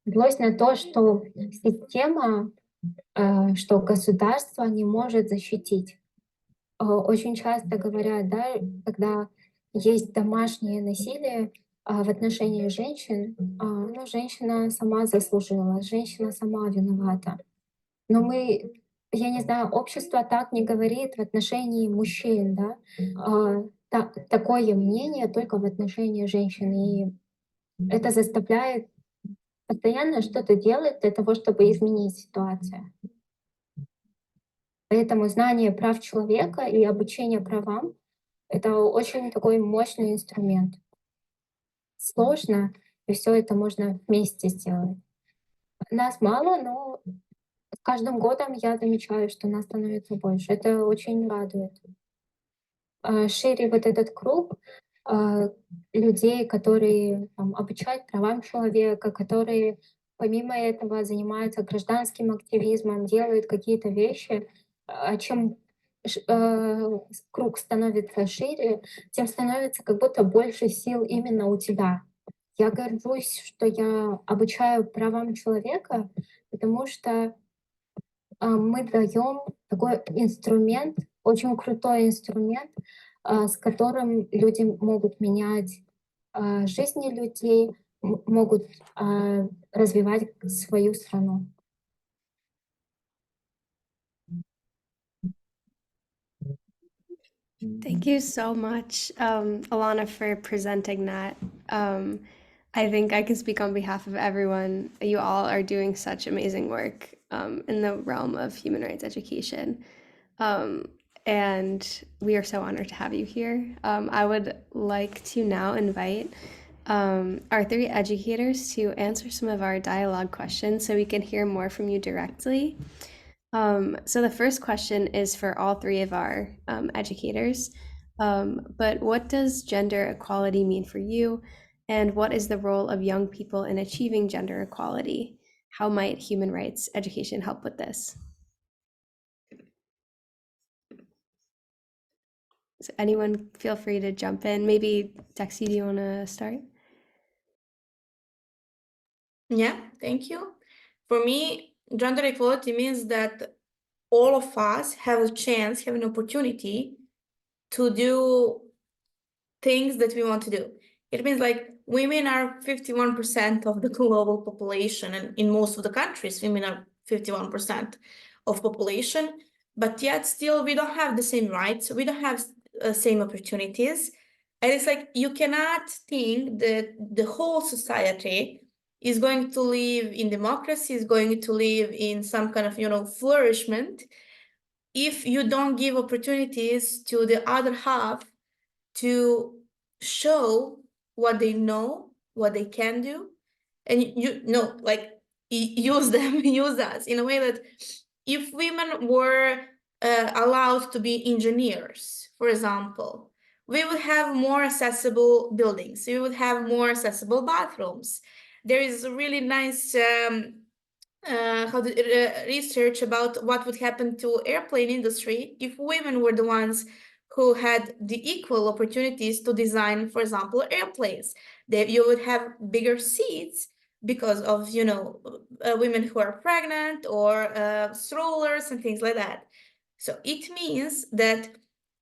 Speaker 10: Злость на то, что система, что государство не может защитить. Очень часто говорят, да, когда есть домашнее насилие в отношении женщин, ну, женщина сама заслужила, женщина сама виновата. Но я не знаю, общество так не говорит в отношении мужчин, да. Такое мнение только в отношении женщин. И это заставляет постоянно что-то делать для того, чтобы изменить ситуацию. Поэтому знание прав человека и обучение правам — это очень такой мощный инструмент. Сложно, и все это можно вместе сделать. Нас мало, но с каждым годом я замечаю, что нас становится больше. Это очень радует. Шире вот этот круг людей, которые обучают правам человека, которые помимо этого занимаются гражданским активизмом, делают какие-то вещи. Чем круг становится шире, тем становится как будто больше сил именно у тебя. Я горжусь, что я обучаю правам человека, потому что мы даем такой инструмент, очень крутой инструмент, с которым люди могут менять жизни людей, могут развивать свою страну.
Speaker 1: Thank you so much, Alana, for presenting that. I think I can speak on behalf of everyone. You all are doing such amazing work in the realm of human rights education. And we are so honored to have you here. I would like to now invite our three educators to answer some of our dialogue questions so we can hear more from you directly. So the first question is for all three of our educators. But what does gender equality mean for you? And what is the role of young people in achieving gender equality? How might human rights education help with this? So anyone feel free to jump in. Maybe Dexy, do you want to start?
Speaker 3: Yeah, thank you. For me, gender equality means that all of us have a chance, have an opportunity to do things that we want to do. It means like women are 51% of the global population, and in most of the countries, women are 51% of population, but yet still we don't have the same rights, we don't have same opportunities. And it's like you cannot think that the whole society is going to live in democracy, is going to live in some kind of, flourishment if you don't give opportunities to the other half to show what they know, what they can do, and you know, like use them, use us in a way that if women were allowed to be engineers, for example, we would have more accessible buildings, we would have more accessible bathrooms. There is a really nice research about what would happen to airplane industry if women were the ones who had the equal opportunities to design, for example, airplanes. That you would have bigger seats because of, you know, women who are pregnant or strollers and things like that. So it means that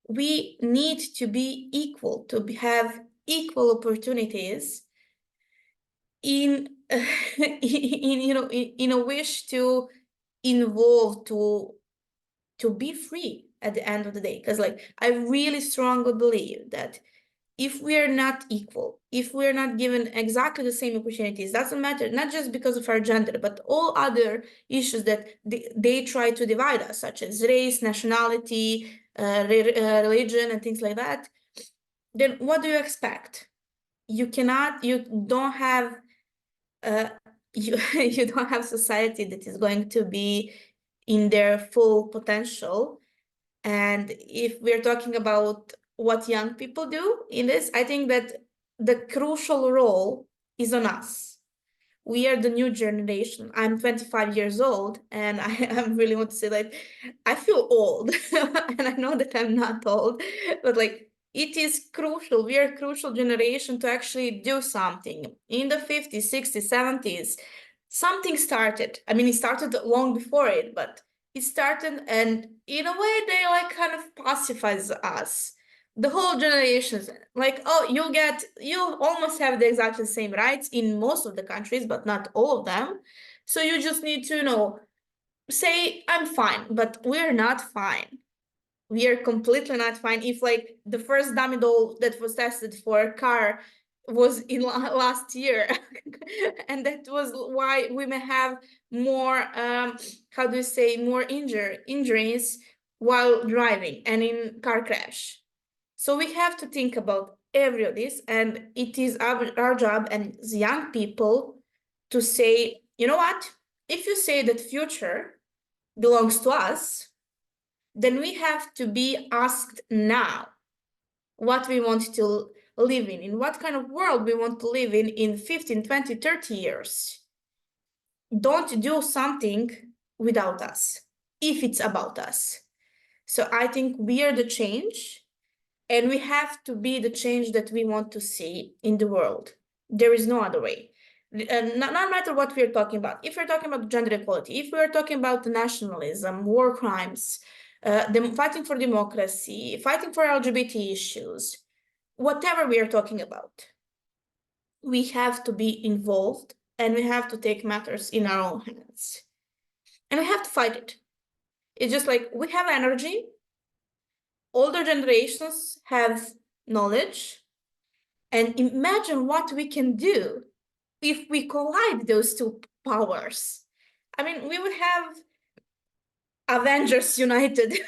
Speaker 3: we need to be equal, to have equal opportunities in you know, in a wish to involve, to be free at the end of the day. Because like I really strongly believe that if we are not equal, if we're not given exactly the same opportunities, doesn't matter, not just because of our gender, but all other issues that they try to divide us, such as race, nationality, religion, and things like that, then what do you expect? You don't have you don't have society that is going to be in their full potential. And if we're talking about what young people do in this, I think that the crucial role is on us. We are the new generation. I'm 25 years old, and I really want to say, like, I feel old, and I know that I'm not old, but like, it is crucial. We are a crucial generation to actually do something. In the 50s, 60s, 70s, something started. I mean, it started long before it, but it started, and in a way, they like kind of pacifies us. The whole generations, like, oh, you almost have the exactly same rights in most of the countries, but not all of them. So you just need to, you know, say, I'm fine, but we're not fine. We are completely not fine. If like the first dummy doll that was tested for a car was in last year, and that was why women have more, how do you say, more injuries while driving and in car crash. So we have to think about every of this, and it is our job and as young people to say, you know what? If you say that future belongs to us, then we have to be asked now what we want to live in what kind of world we want to live in 15, 20, 30 years. Don't do something without us, if it's about us. So I think we are the change, and we have to be the change that we want to see in the world. There is no other way. No matter what we're talking about. If we're talking about gender equality, if we're talking about nationalism, war crimes, fighting for democracy, fighting for LGBT issues, whatever we are talking about, we have to be involved, and we have to take matters in our own hands. And we have to fight it. It's just like we have energy. Older generations have knowledge. And imagine what we can do if we collide those two powers. I mean, we would have Avengers United.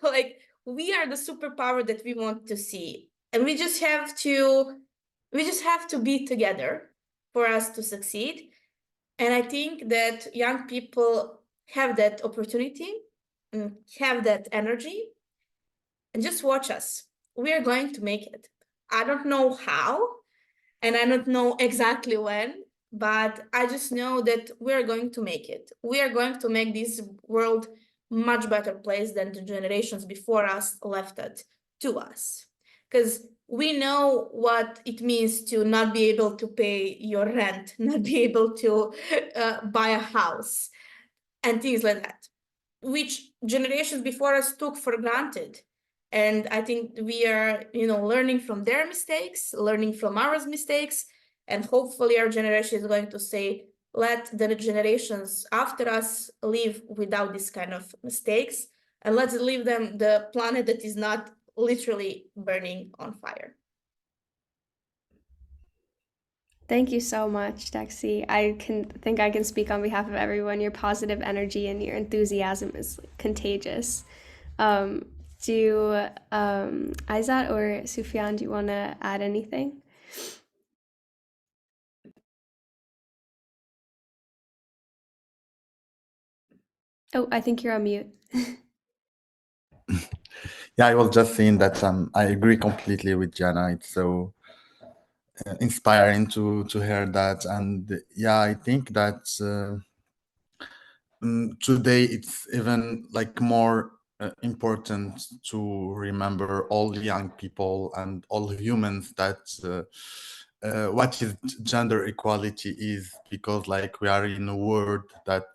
Speaker 3: Like, we are the superpower that we want to see. And we just have to be together for us to succeed. And I think that young people have that opportunity and have that energy. And just watch us. We are going to make it. I don't know how, and I don't know exactly when, but I just know that we're going to make it. We are going to make this world much better place than the generations before us left it to us. Because we know what it means to not be able to pay your rent, not be able to buy a house, and things like that, which generations before us took for granted. And I think we are, you know, learning from their mistakes, learning from our mistakes, and hopefully our generation is going to say, let the generations after us live without this kind of mistakes, and let's leave them the planet that is not literally burning on fire.
Speaker 1: Thank you so much, Dexy. I can speak on behalf of everyone. Your positive energy and your enthusiasm is contagious. Do Aizat or Sufyan, do you want to add anything? Oh, I think you're on mute.
Speaker 4: Yeah, I was just saying that I agree completely with Jana. It's so inspiring to hear that, and yeah, I think that today it's even like more important to remember all young people and all humans that what is gender equality is, because like we are in a world that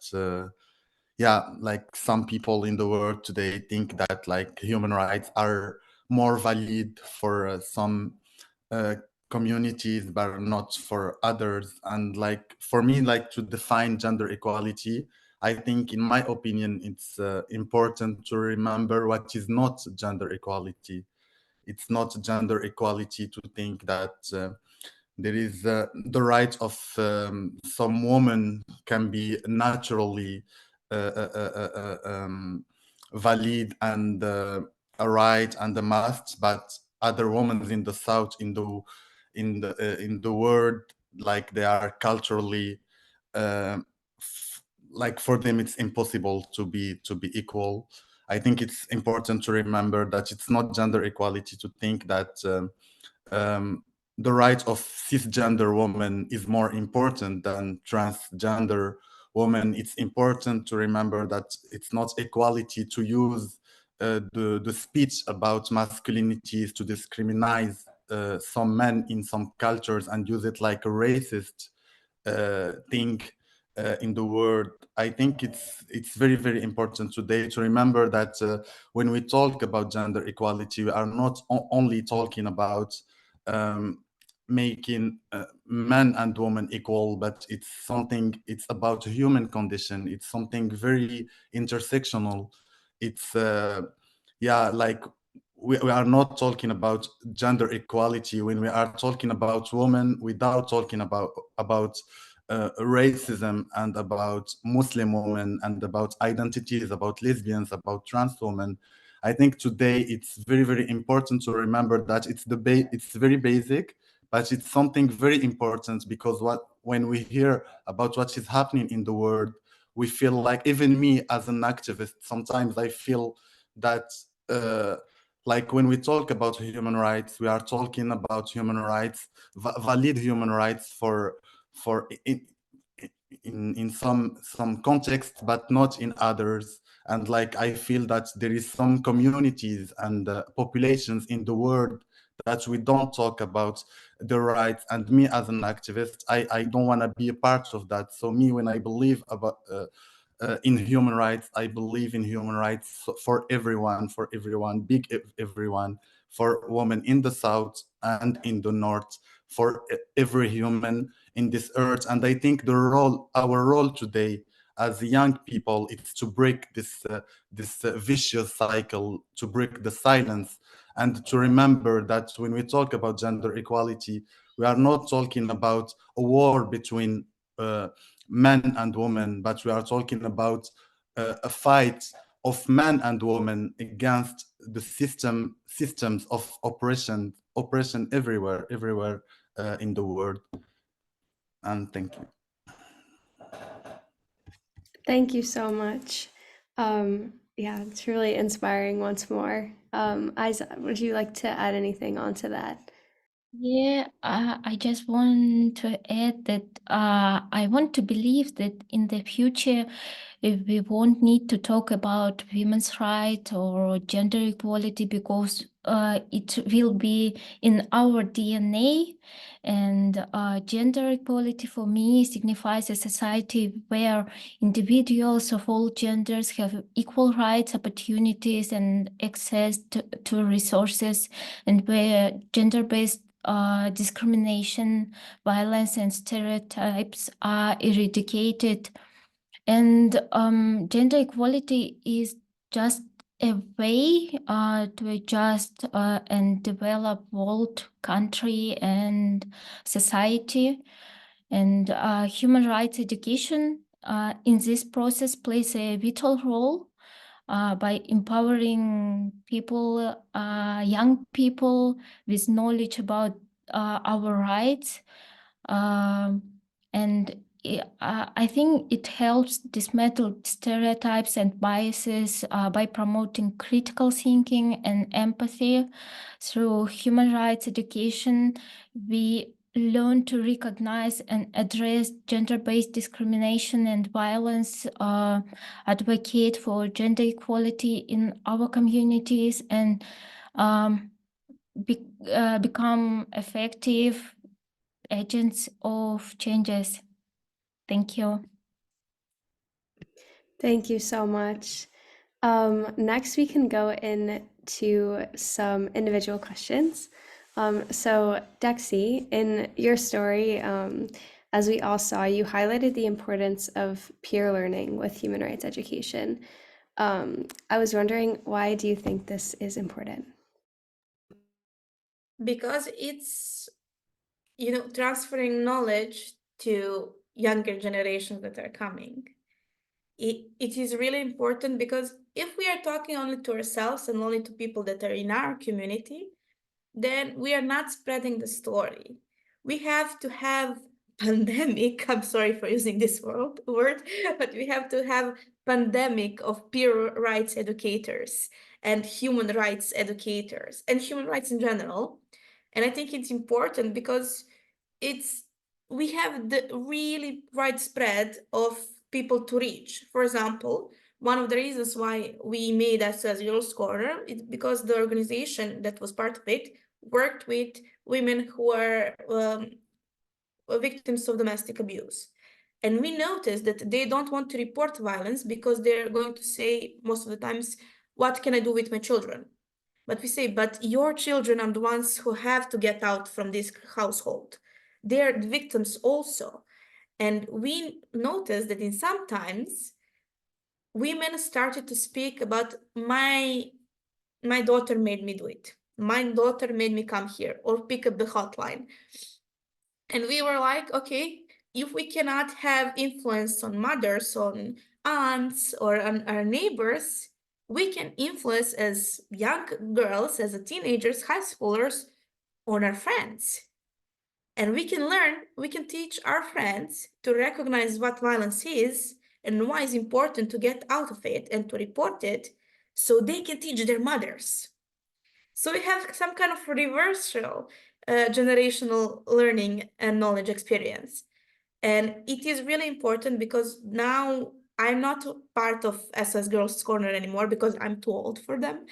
Speaker 4: yeah, like some people in the world today think that like human rights are more valid for some uh, communities but not for others. And like for me, like to define gender equality, I think in my opinion it's important to remember what is not gender equality. It's not gender equality to think that there is the right of some women can be naturally valid and a right and a must, but other women in the south, in the world, like they are culturally uh, like for them it's impossible to be equal. I think it's important to remember that it's not gender equality to think that the right of cisgender women is more important than transgender women. It's important to remember that it's not equality to use the speech about masculinities to discriminate some men in some cultures and use it like a racist thing in the world. I think it's very, very important today to remember that when we talk about gender equality, we are not only talking about making men and women equal, but it's about human condition. It's something very intersectional. It's yeah, like we are not talking about gender equality when we are talking about women without talking about racism and about Muslim women and about identities, about lesbians, about trans women. I think today it's very, very important to remember that it's very basic, but it's something very important, because when we hear about what is happening in the world, we feel like, even me as an activist, sometimes I feel that like when we talk about human rights, we are talking about human rights, valid human rights for in some contexts, but not in others. And like I feel that there is some communities and populations in the world that we don't talk about the rights. And me as an activist, I don't want to be a part of that. So me, when I believe about in human rights, I believe in human rights for everyone, big everyone, for women in the south and in the north, for every human in this earth. And I think our role today as young people is to break this vicious cycle, to break the silence, and to remember that when we talk about gender equality, we are not talking about a war between men and women, but we are talking about a fight of men and women against the systems of oppression everywhere in the world. And thank you.
Speaker 1: Thank you so much. Yeah, it's really inspiring once more. Isa, would you like to add anything onto that?
Speaker 5: Yeah, I just want to add that I want to believe that in the future, if we won't need to talk about women's rights or gender equality, because it will be in our DNA. And gender equality for me signifies a society where individuals of all genders have equal rights, opportunities, and access to resources, and where gender-based discrimination, violence, and stereotypes are eradicated. And gender equality is just a way to adjust and develop world, country, and society. And human rights education in this process plays a vital role by empowering people, young people, with knowledge about our rights. And I think it helps dismantle stereotypes and biases by promoting critical thinking and empathy. Through human rights education, we learn to recognize and address gender-based discrimination and violence, advocate for gender equality in our communities, and become effective agents of changes. Thank you.
Speaker 1: Thank you so much. Next, we can go into some individual questions. So, Dexy, in your story, as we all saw, you highlighted the importance of peer learning with human rights education. I was wondering, why do you think this is important?
Speaker 3: Because it's, transferring knowledge to younger generations that are coming. It is really important because if we are talking only to ourselves and only to people that are in our community, then we are not spreading the story. We have to have pandemic, I'm sorry for using this word, but we have to have pandemic of peer rights educators and human rights educators and human rights in general. And I think it's important because we have the really widespread of people to reach. For example, one of the reasons why we made us as Girls Corner is because the organization that was part of it worked with women who are victims of domestic abuse. And we noticed that they don't want to report violence because they're going to say most of the times, what can I do with my children? But we say, but your children are the ones who have to get out from this household. They're the victims also. And we noticed that in sometimes women started to speak about my daughter made me do it. My daughter made me come here or pick up the hotline. And we were like, okay, if we cannot have influence on mothers, on aunts, or on our neighbors, we can influence as young girls, as a teenagers, high schoolers, on our friends. And we can learn, we can teach our friends to recognize what violence is and why it's important to get out of it and to report it so they can teach their mothers. So we have some kind of reversal generational learning and knowledge experience. And it is really important because now I'm not part of SOS Girls Corner anymore because I'm too old for them.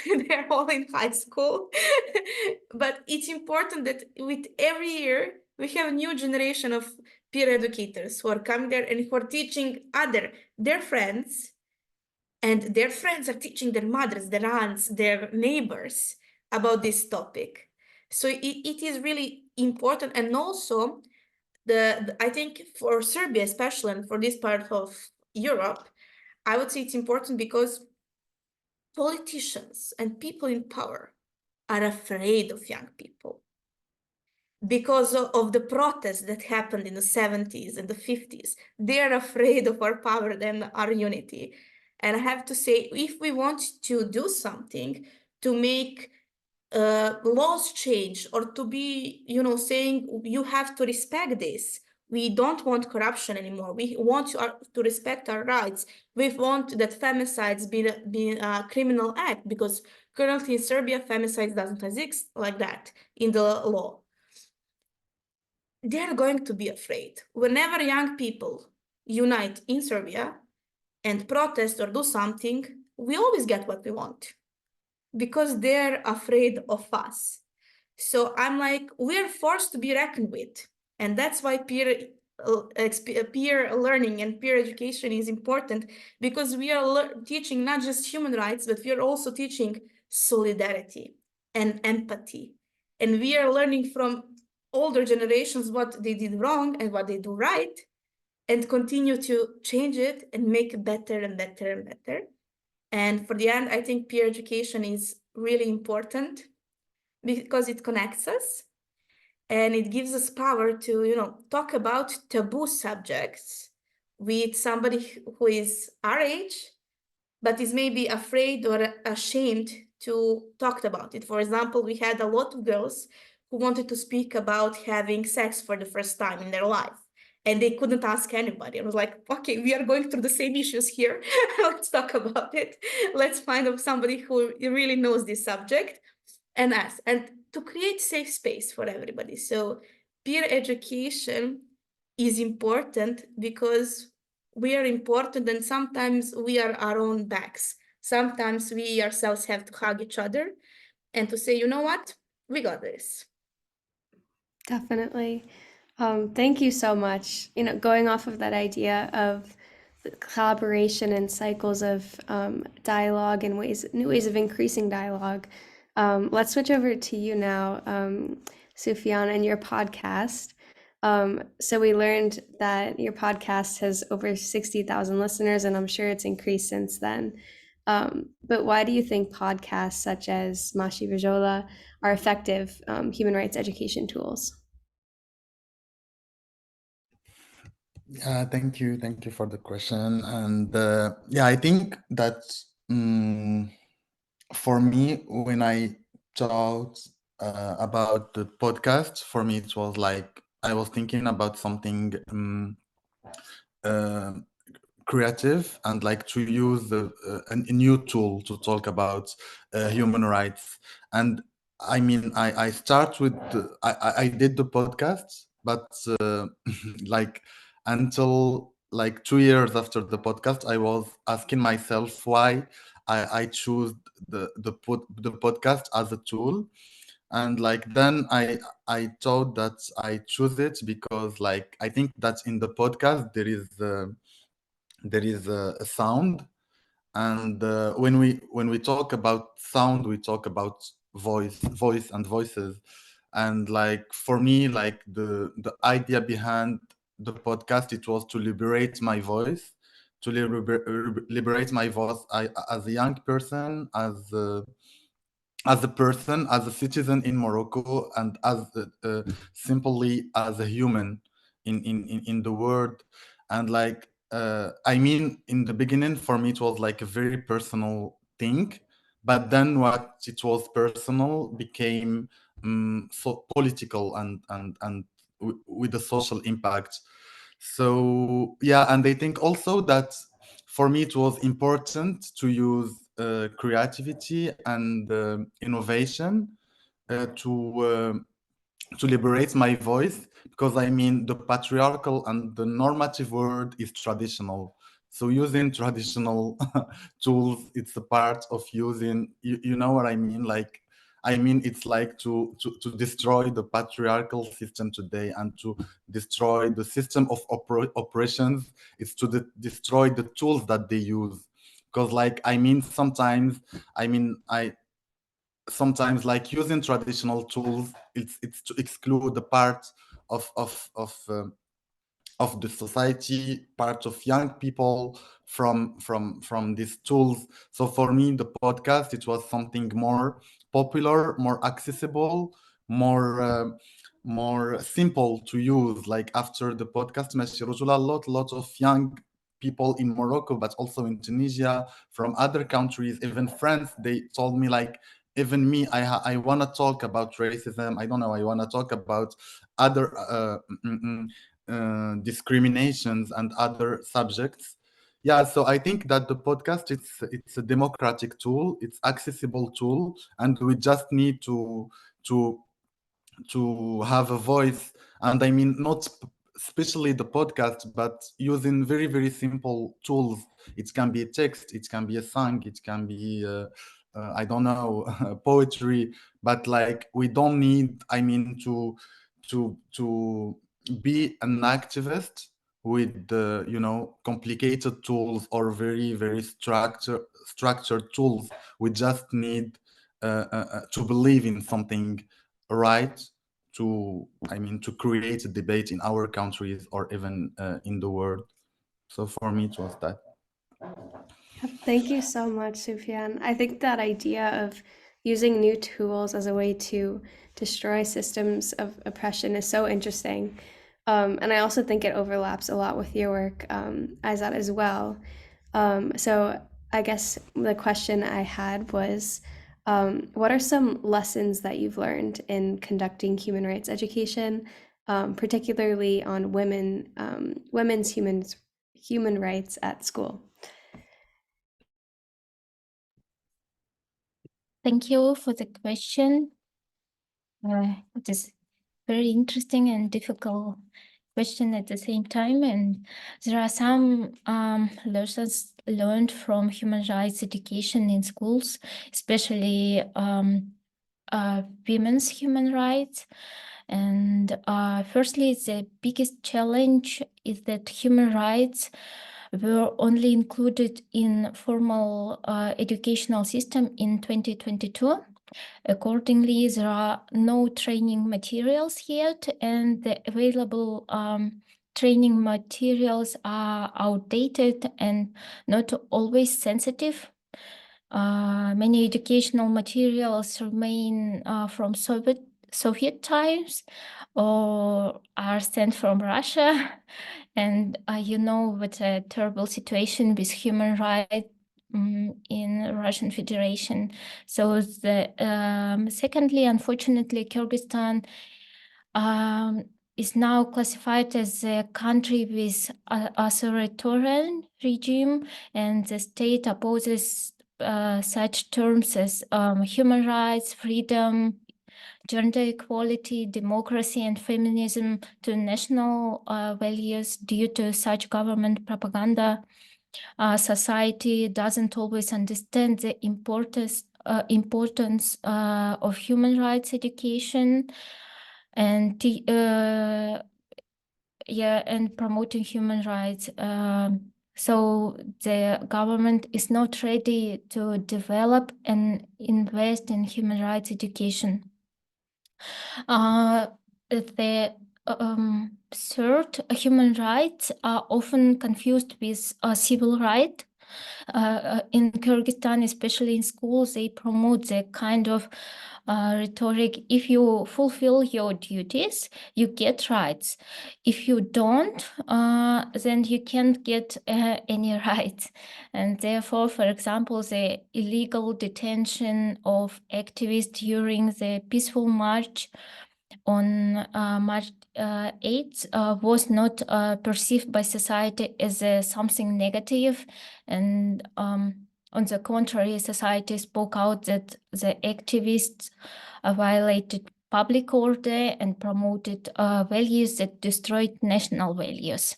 Speaker 3: They're all in high school. But it's important that with every year, we have a new generation of peer educators who are coming there and who are teaching their friends, and their friends are teaching their mothers, their aunts, their neighbors about this topic. So it is really important. And also, I think for Serbia, especially, and for this part of Europe, I would say it's important because politicians and people in power are afraid of young people because of the protests that happened in the 70s and the 50s. They're afraid of our power and our unity. And I have to say, if we want to do something to make laws change, or to be, saying you have to respect this. We don't want corruption anymore. We want to respect our rights. We want that femicides be a criminal act, because currently in Serbia, femicide doesn't exist like that in the law. They're going to be afraid. Whenever young people unite in Serbia and protest or do something, we always get what we want, because they're afraid of us. So I'm like, we're forced to be reckoned with. And that's why peer learning and peer education is important, because we are teaching not just human rights, but we are also teaching solidarity and empathy. And we are learning from older generations what they did wrong and what they do right, and continue to change it and make it better and better and better. And for the end, I think peer education is really important because it connects us and it gives us power to, talk about taboo subjects with somebody who is our age, but is maybe afraid or ashamed to talk about it. For example, we had a lot of girls who wanted to speak about having sex for the first time in their life. and they couldn't ask anybody. I was like, okay, we are going through the same issues here. Let's talk about it. Let's find somebody who really knows this subject and ask, and to create safe space for everybody. So peer education is important because we are important, and sometimes we are our own backs. Sometimes we ourselves have to hug each other and to say, you know what, we got this.
Speaker 1: Definitely. Thank you so much. Going off of that idea of the collaboration and cycles of dialogue and new ways of increasing dialogue, let's switch over to you now, Sufyan, and your podcast. So we learned that your podcast has over 60,000 listeners, and I'm sure it's increased since then. But why do you think podcasts such as Mashi Vajola are effective human rights education tools?
Speaker 4: Yeah, thank you for the question. And yeah, I think that for me, when I thought about the podcast, for me it was like I was thinking about something uh, creative and like to use a new tool to talk about human rights. And I mean, I start with I did the podcast, but like until like 2 years after the podcast, I was asking myself why I choose the podcast as a tool. And like then I thought that I choose it because like I think that in the podcast there is a sound, and when we talk about sound, we talk about voice and voices. And like for me, like the idea behind the podcast, it was to liberate my voice, to liberate my voice as a young person, as a person, as a citizen in Morocco, and as simply as a human in the world. And like I mean, in the beginning, for me, it was like a very personal thing, but then what it was personal became so political and with a social impact. So yeah, and I think also that for me it was important to use creativity and innovation to liberate my voice, because I mean the patriarchal and the normative world is traditional. So using traditional tools, it's a part of using, you know what I mean? Like, I mean, it's like to destroy the patriarchal system today and to destroy the system of operations. It's to destroy the tools that they use. Because like, I mean, sometimes, I mean, sometimes like using traditional tools, it's to exclude the part of of the society, part of young people from these tools. So for me, the podcast, it was something more popular, more accessible, more simple to use. Like after the podcast, Mashi Rujula, a lot of young people in Morocco, but also in Tunisia, from other countries, even France, they told me like, even me, I want to talk about racism. I don't know, I want to talk about other discriminations and other subjects. Yeah, so I think that the podcast, it's a democratic tool, it's accessible tool, and we just need to to have a voice. And I mean, not especially the podcast, but using very, very simple tools. It can be a text, it can be a song, it can be I don't know, poetry. But like, we don't need, I mean, to be an activist with the, you know, complicated tools or very, very structured tools. We just need to believe in something right, to, I mean, to create a debate in our countries or even in the world. So for me, it was that.
Speaker 1: Thank you so much, Sufyan. I think that idea of using new tools as a way to destroy systems of oppression is so interesting. And I also think it overlaps a lot with your work, Aizat, as well. So I guess the question I had was, what are some lessons that you've learned in conducting human rights education? particularly on women's human rights at school.
Speaker 5: Thank you for the question. It is very interesting and difficult question at the same time, and there are some lessons learned from human rights education in schools, especially women's human rights. And firstly, the biggest challenge is that human rights were only included in formal educational system in 2022. Accordingly, there are no training materials yet, and the available training materials are outdated and not always sensitive. Many educational materials remain from Soviet times or are sent from Russia. And you know what a terrible situation with human rights in Russian Federation. So secondly, unfortunately, Kyrgyzstan is now classified as a country with authoritarian regime, and the state opposes such terms as human rights, freedom, gender equality, democracy, and feminism to national values due to such government propaganda. Society doesn't always understand the importance of human rights education and and promoting human rights. So the government is not ready to develop and invest in human rights education. The third, human rights are often confused with civil rights. In Kyrgyzstan, especially in schools, they promote the kind of rhetoric: if you fulfill your duties, you get rights. If you don't, then you can't get any rights. And therefore, for example, the illegal detention of activists during the peaceful march on March 8th was not perceived by society as something negative, and on the contrary, society spoke out that the activists violated public order and promoted values that destroyed national values.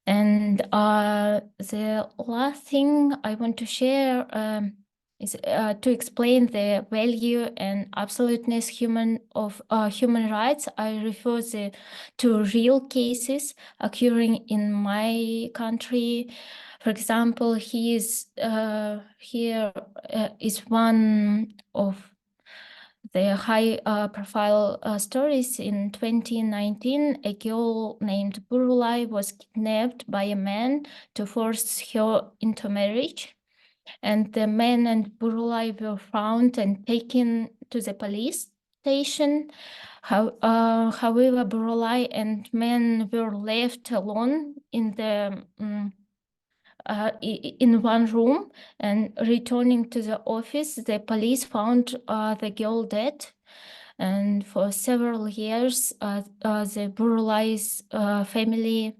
Speaker 5: And the last thing I want to share is to explain the value and absoluteness of human rights. I refer to real cases occurring in my country. For example, here is one of the high-profile stories. In 2019, a girl named Burulai was kidnapped by a man to force her into marriage. And the man and Burulai were found and taken to the police station. However, Burulai and man were left alone in the in one room, and returning to the office, the police found the girl dead. And for several years, the Burulai's family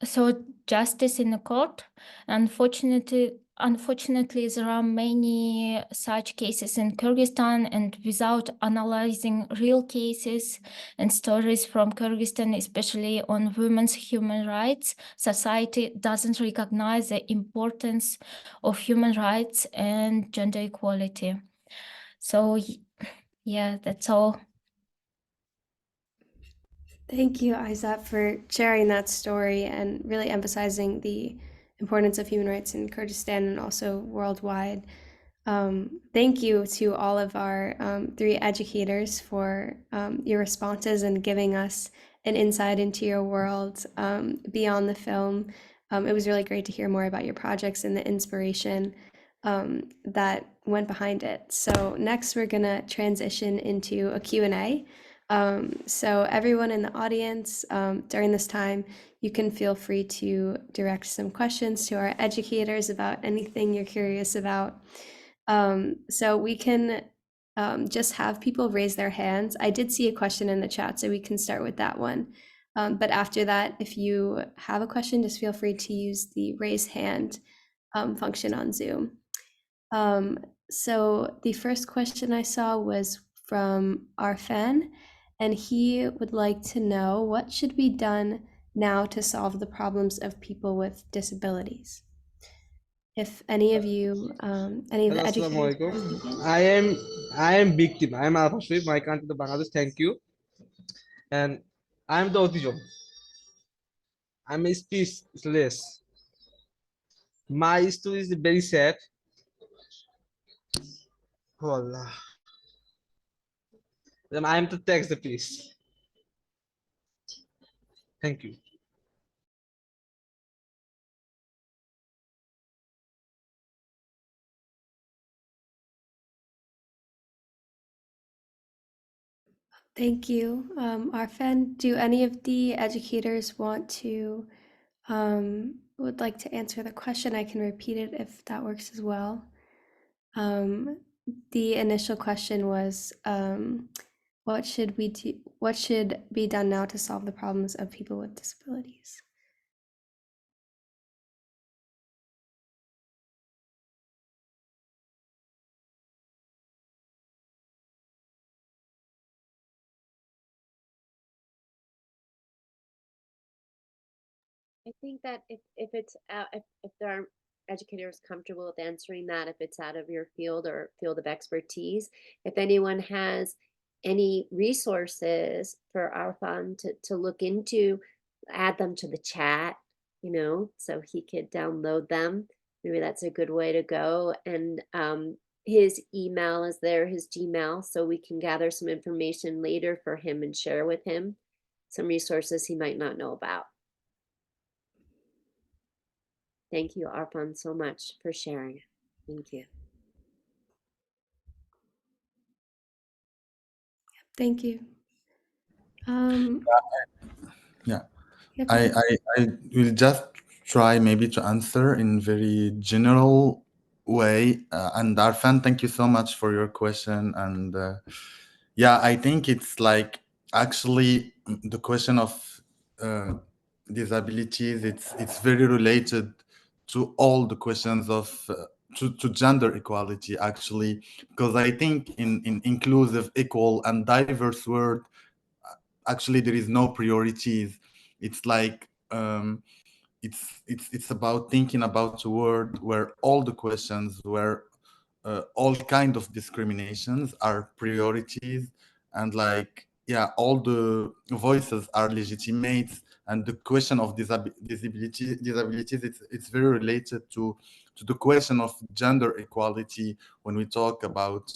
Speaker 5: sought justice in the court. Unfortunately, there are many such cases in Kyrgyzstan, and without analyzing real cases and stories from Kyrgyzstan, especially on women's human rights, society doesn't recognize the importance of human rights and gender equality. So, yeah, that's all.
Speaker 1: Thank you, Aizat, for sharing that story and really emphasizing the importance of human rights in Kyrgyzstan and also worldwide. Thank you to all of our 3 educators for your responses and giving us an insight into your world beyond the film. It was really great to hear more about your projects and the inspiration that went behind it. So next, we're going to transition into a Q&A. So everyone in the audience, during this time, you can feel free to direct some questions to our educators about anything you're curious about. So we can just have people raise their hands. I did see a question in the chat, so we can start with that one. But after that, if you have a question, just feel free to use the raise hand function on Zoom. So the first question I saw was from Arfan, and he would like to know what should be done now to solve the problems of people with disabilities. If any of you, any of the educators want to begin.
Speaker 12: I am victim. I am Alpha Swift, my country, the Bangladesh. Thank you. And I am the autism. I'm a speechless. My story is very sad. Wallah. Then I am to text the please. Thank you.
Speaker 1: Thank you. Arfan, do any of the educators want to, would like to answer the question? I can repeat it if that works as well. The initial question was, what should we do, what should be done now to solve the problems of people with disabilities?
Speaker 6: I think that if it's if there are educators comfortable with answering that, if it's out of your field or field of expertise, if anyone has any resources for Arfan to look into, add them to the chat, you know, so he could download them. Maybe that's a good way to go. And his email is there, his Gmail, so we can gather some information later for him and share with him some resources he might not know about. Thank you, Arpan, so much for sharing. Thank you.
Speaker 1: Thank you.
Speaker 4: Yeah,
Speaker 1: Yeah,
Speaker 4: I will just try maybe to answer in very general way. And Arfan, thank you so much for your question. And yeah, I think it's like actually the question of disabilities. It's very related to all the questions of to gender equality actually, because I think in inclusive, equal, and diverse world, actually there is no priorities. It's like it's about thinking about a world where all the questions, where all kind of discriminations are priorities, and like yeah, all the voices are legitimate, and the question of disabilities, it's very related to the question of gender equality when we talk about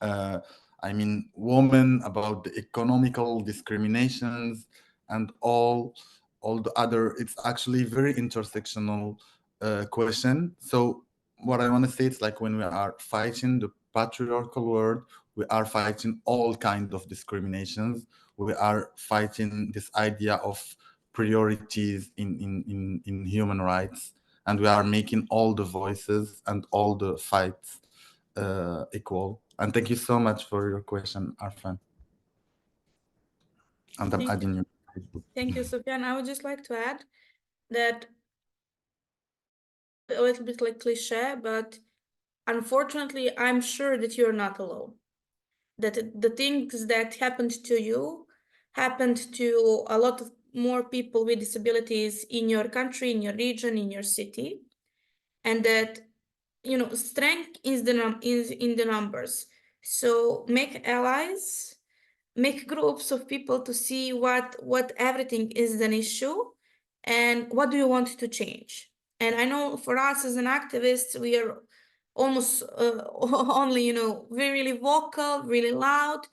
Speaker 4: I mean, women, about the economical discriminations and all the other. It's actually very intersectional question. So what I want to say is like when we are fighting the patriarchal world, we are fighting all kinds of discriminations. We are fighting this idea of priorities in human rights, and we are making all the voices and all the fights equal. And thank you so much for your question, Arfan. And I'm adding you.
Speaker 3: Thank you, Sufyan. I would just like to add that a little bit like cliche, but unfortunately, I'm sure that you're not alone. That the things that happened to you happened to a lot of more people with disabilities in your country, in your region, in your city, and that strength is in the numbers. So make allies, make groups of people to see what everything is an issue and what do you want to change. And I know for us as an activist, we are almost only really vocal, really loud,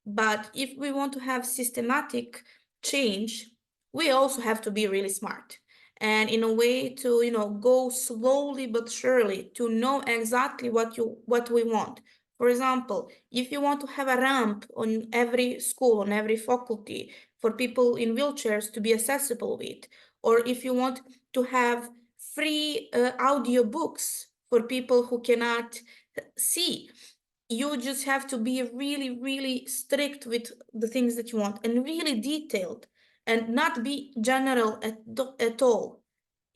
Speaker 3: but if we want to have systematic change, we also have to be really smart, and in a way to go slowly but surely to know exactly what we want. For example, if you want to have a ramp on every school, on every faculty, for people in wheelchairs to be accessible with, or if you want to have free audio books for people who cannot see, you just have to be really, really strict with the things that you want and really detailed and not be general at all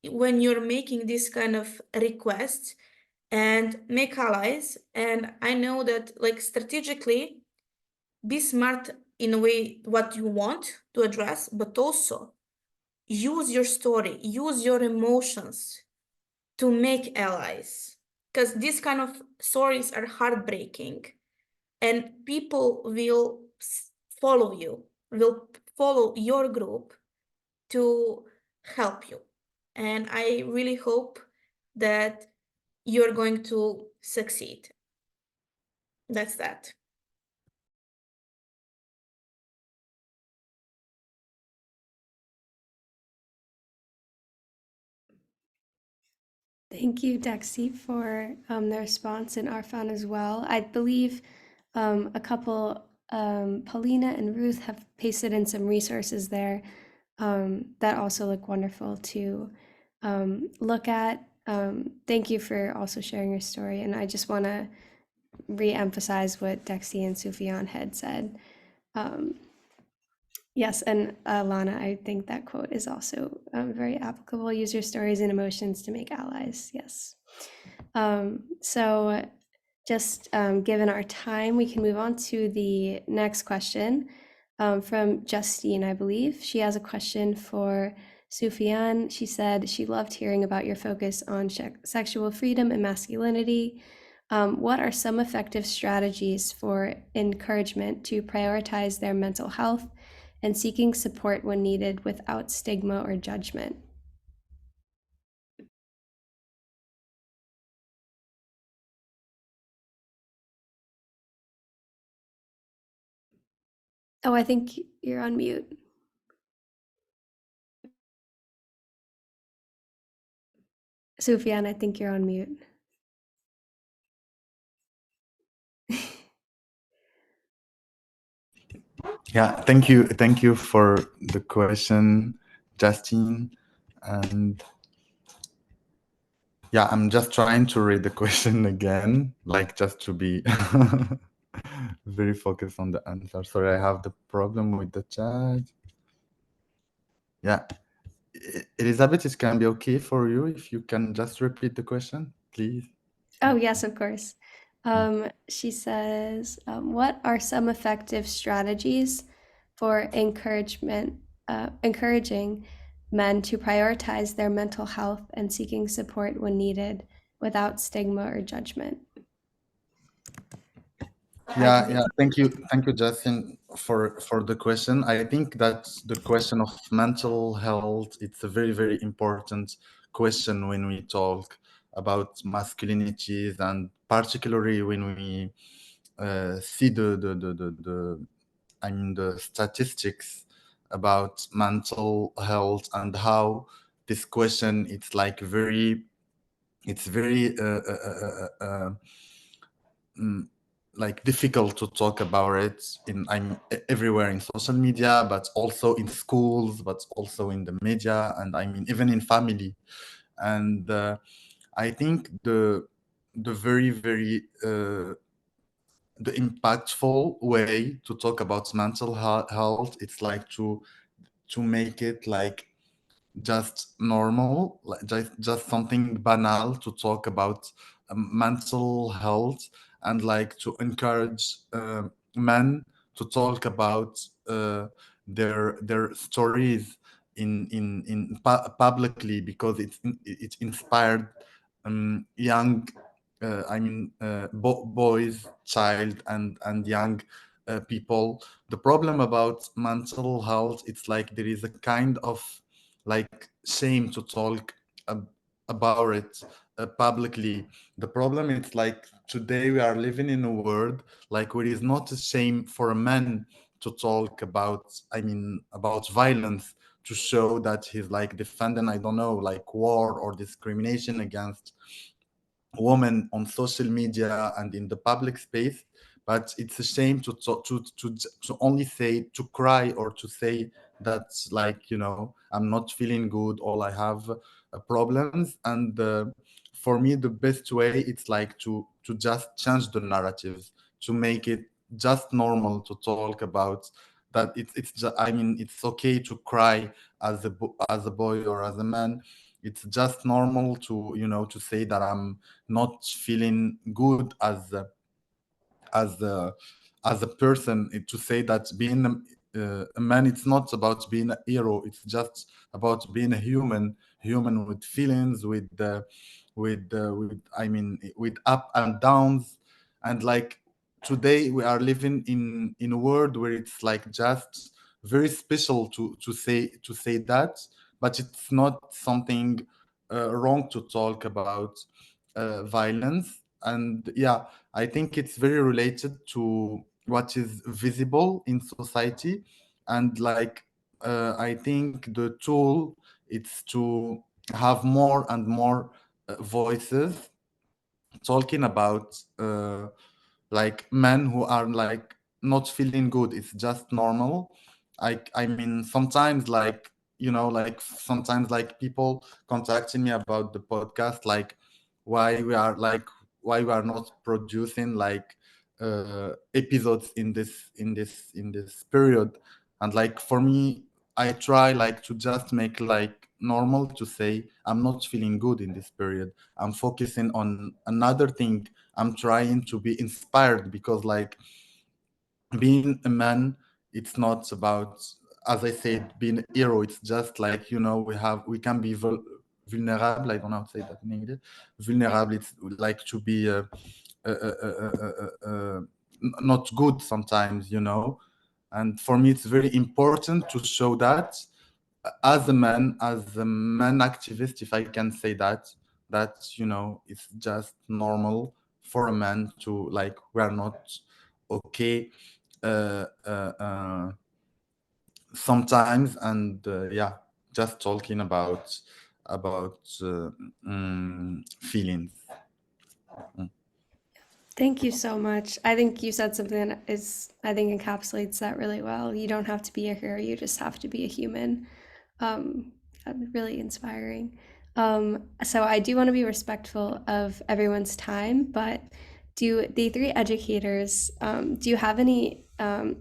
Speaker 3: when you're making this kind of requests, and make allies. And I know that, like, strategically, be smart in a way what you want to address, but also use your story, use your emotions to make allies, because these kind of stories are heartbreaking, and people will follow you, will follow your group to help you. And I really hope that you're going to succeed. That's that.
Speaker 1: Thank you, Dexy, for the response, and Arfan as well. I believe a couple, Paulina and Ruth, have pasted in some resources there that also look wonderful to look at. Thank you for also sharing your story. And I just want to re-emphasize what Dexy and Sufyan had said. Yes, and Lana, I think that quote is also very applicable. Use your stories and emotions to make allies. Yes. So just given our time, we can move on to the next question from Justine, I believe. She has a question for Sufyan. She said she loved hearing about your focus on sexual freedom and masculinity. What are some effective strategies for encouragement to prioritize their mental health and seeking support when needed without stigma or judgment? Oh, I think you're on mute. Sufyan, I think you're on mute.
Speaker 4: Yeah, thank you for the question, Justine. And yeah, I'm just trying to read the question again, like just to be very focused on the answer. Sorry, I have the problem with the chat. Yeah, Elizabeth, it can be okay for you if you can just repeat the question, please.
Speaker 1: Oh, yes, of course. She says, what are some effective strategies for encouraging men to prioritize their mental health and seeking support when needed without stigma or judgment?
Speaker 4: Yeah, thank you, Justin, for the question. I think that the question of mental health, it's a very, very important question when we talk about masculinities, and particularly when we see the statistics about mental health, and how this question, it's like very, it's very like difficult to talk about it in everywhere in social media, but also in schools, but also in the media, and I mean even in family. And I think the very, very the impactful way to talk about mental health, it's like to make it like just normal, like just something banal to talk about mental health, and like to encourage men to talk about their stories publicly, because it's inspired young boys, child, and young people. The problem about mental health, it's like there is a kind of like shame to talk about it publicly. The problem is like today we are living in a world like where it is not a shame for a man to talk about, I mean, about violence, to show that he's like defending, I don't know, like war or discrimination against women on social media and in the public space. But it's a shame to only say, to cry, or to say that's like, you know, I'm not feeling good, or I have problems. And for me, the best way it's like to just change the narratives, to make it just normal to talk about that. It's just, I mean, it's okay to cry as a boy or as a man. It's just normal to, you know, to say that I'm not feeling good as a as a person, to say that being a man, it's not about being a hero, it's just about being a human with feelings, with I mean, with up and downs. And like today we are living in a world where it's like just very special to say that, but it's not something wrong to talk about violence. And yeah, I think it's very related to what is visible in society. And like I think the tool is to have more and more voices talking about like men who are like not feeling good. It's just normal. I mean, sometimes, like, you know, like sometimes like people contacting me about the podcast, like why we are like why we are not producing like episodes in this period. And like for me, I try like to just make like normal to say I'm not feeling good in this period, I'm focusing on another thing, I'm trying to be inspired. Because like being a man, it's not about, as I said, being a hero. It's just like, you know, we can be vulnerable. I don't know how to say that in English. Vulnerable. It's like to be not good sometimes, you know. And for me, it's very important to show that as a man activist, if I can say that, you know, it's just normal for a man to like, we are not okay sometimes. And yeah, just talking about feelings.
Speaker 1: Thank you so much. I think you said something that is, I think, encapsulates that really well. You don't have to be a hero, you just have to be a human. Really inspiring. So I do want to be respectful of everyone's time, but do the three educators, do you have any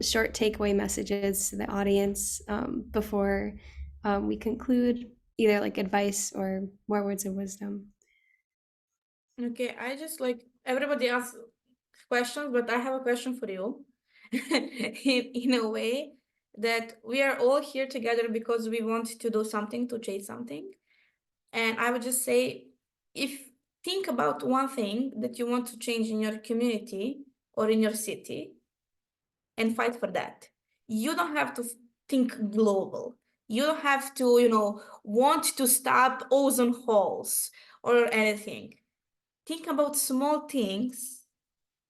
Speaker 1: short takeaway messages to the audience before we conclude, either like advice or more words of wisdom?
Speaker 3: Okay, I just like everybody asks questions, but I have a question for you. in a way that we are all here together because we want to do something, to change something. And I would just say, if think about one thing that you want to change in your community or in your city and fight for that. You don't have to think global. You don't have to, you know, want to stop ozone holes or anything. Think about small things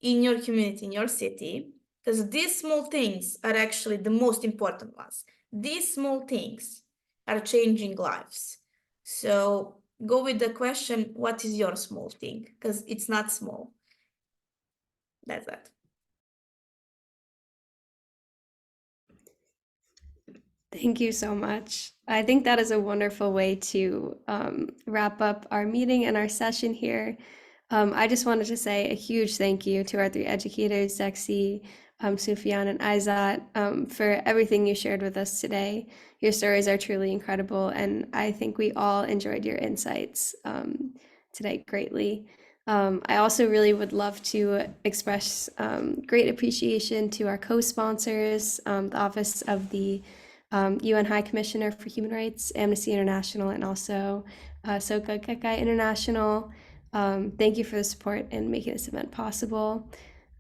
Speaker 3: in your community, in your city, because these small things are actually the most important ones. These small things are changing lives. So go with the question, what is your small thing? Because it's not small. That's that.
Speaker 1: Thank you so much. I think that is a wonderful way to wrap up our meeting and our session here. I just wanted to say a huge thank you to our three educators, Zexi, Sufyan, and Aizat, for everything you shared with us today. Your stories are truly incredible, and I think we all enjoyed your insights today greatly. I also really would love to express great appreciation to our co-sponsors, the Office of the UN High Commissioner for Human Rights, Amnesty International, and also Soka Gakkai International. Thank you for the support in making this event possible.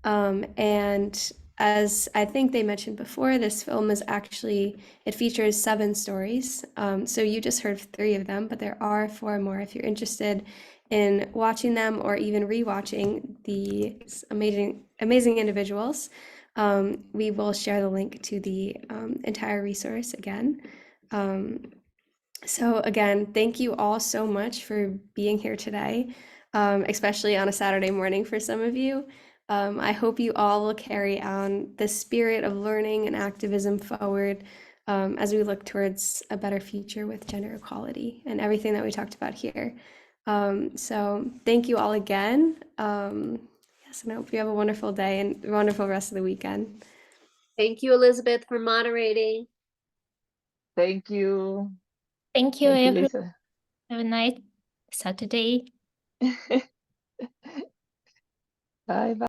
Speaker 1: And as I think they mentioned before, this film is actually, it features 7 stories. So you just heard 3 of them, but there are 4 more if you're interested in watching them or even rewatching these amazing individuals. We will share the link to the entire resource again. So again, thank you all so much for being here today, especially on a Saturday morning for some of you. I hope you all will carry on the spirit of learning and activism forward as we look towards a better future with gender equality and everything that we talked about here. So thank you all again. Yes, and I hope you have a wonderful day and a wonderful rest of the weekend.
Speaker 6: Thank you, Elizabeth, for moderating.
Speaker 13: Thank you.
Speaker 5: Thank you,
Speaker 13: Thank you,
Speaker 5: everyone.
Speaker 13: Lisa.
Speaker 5: Have a nice Saturday.
Speaker 13: Bye bye.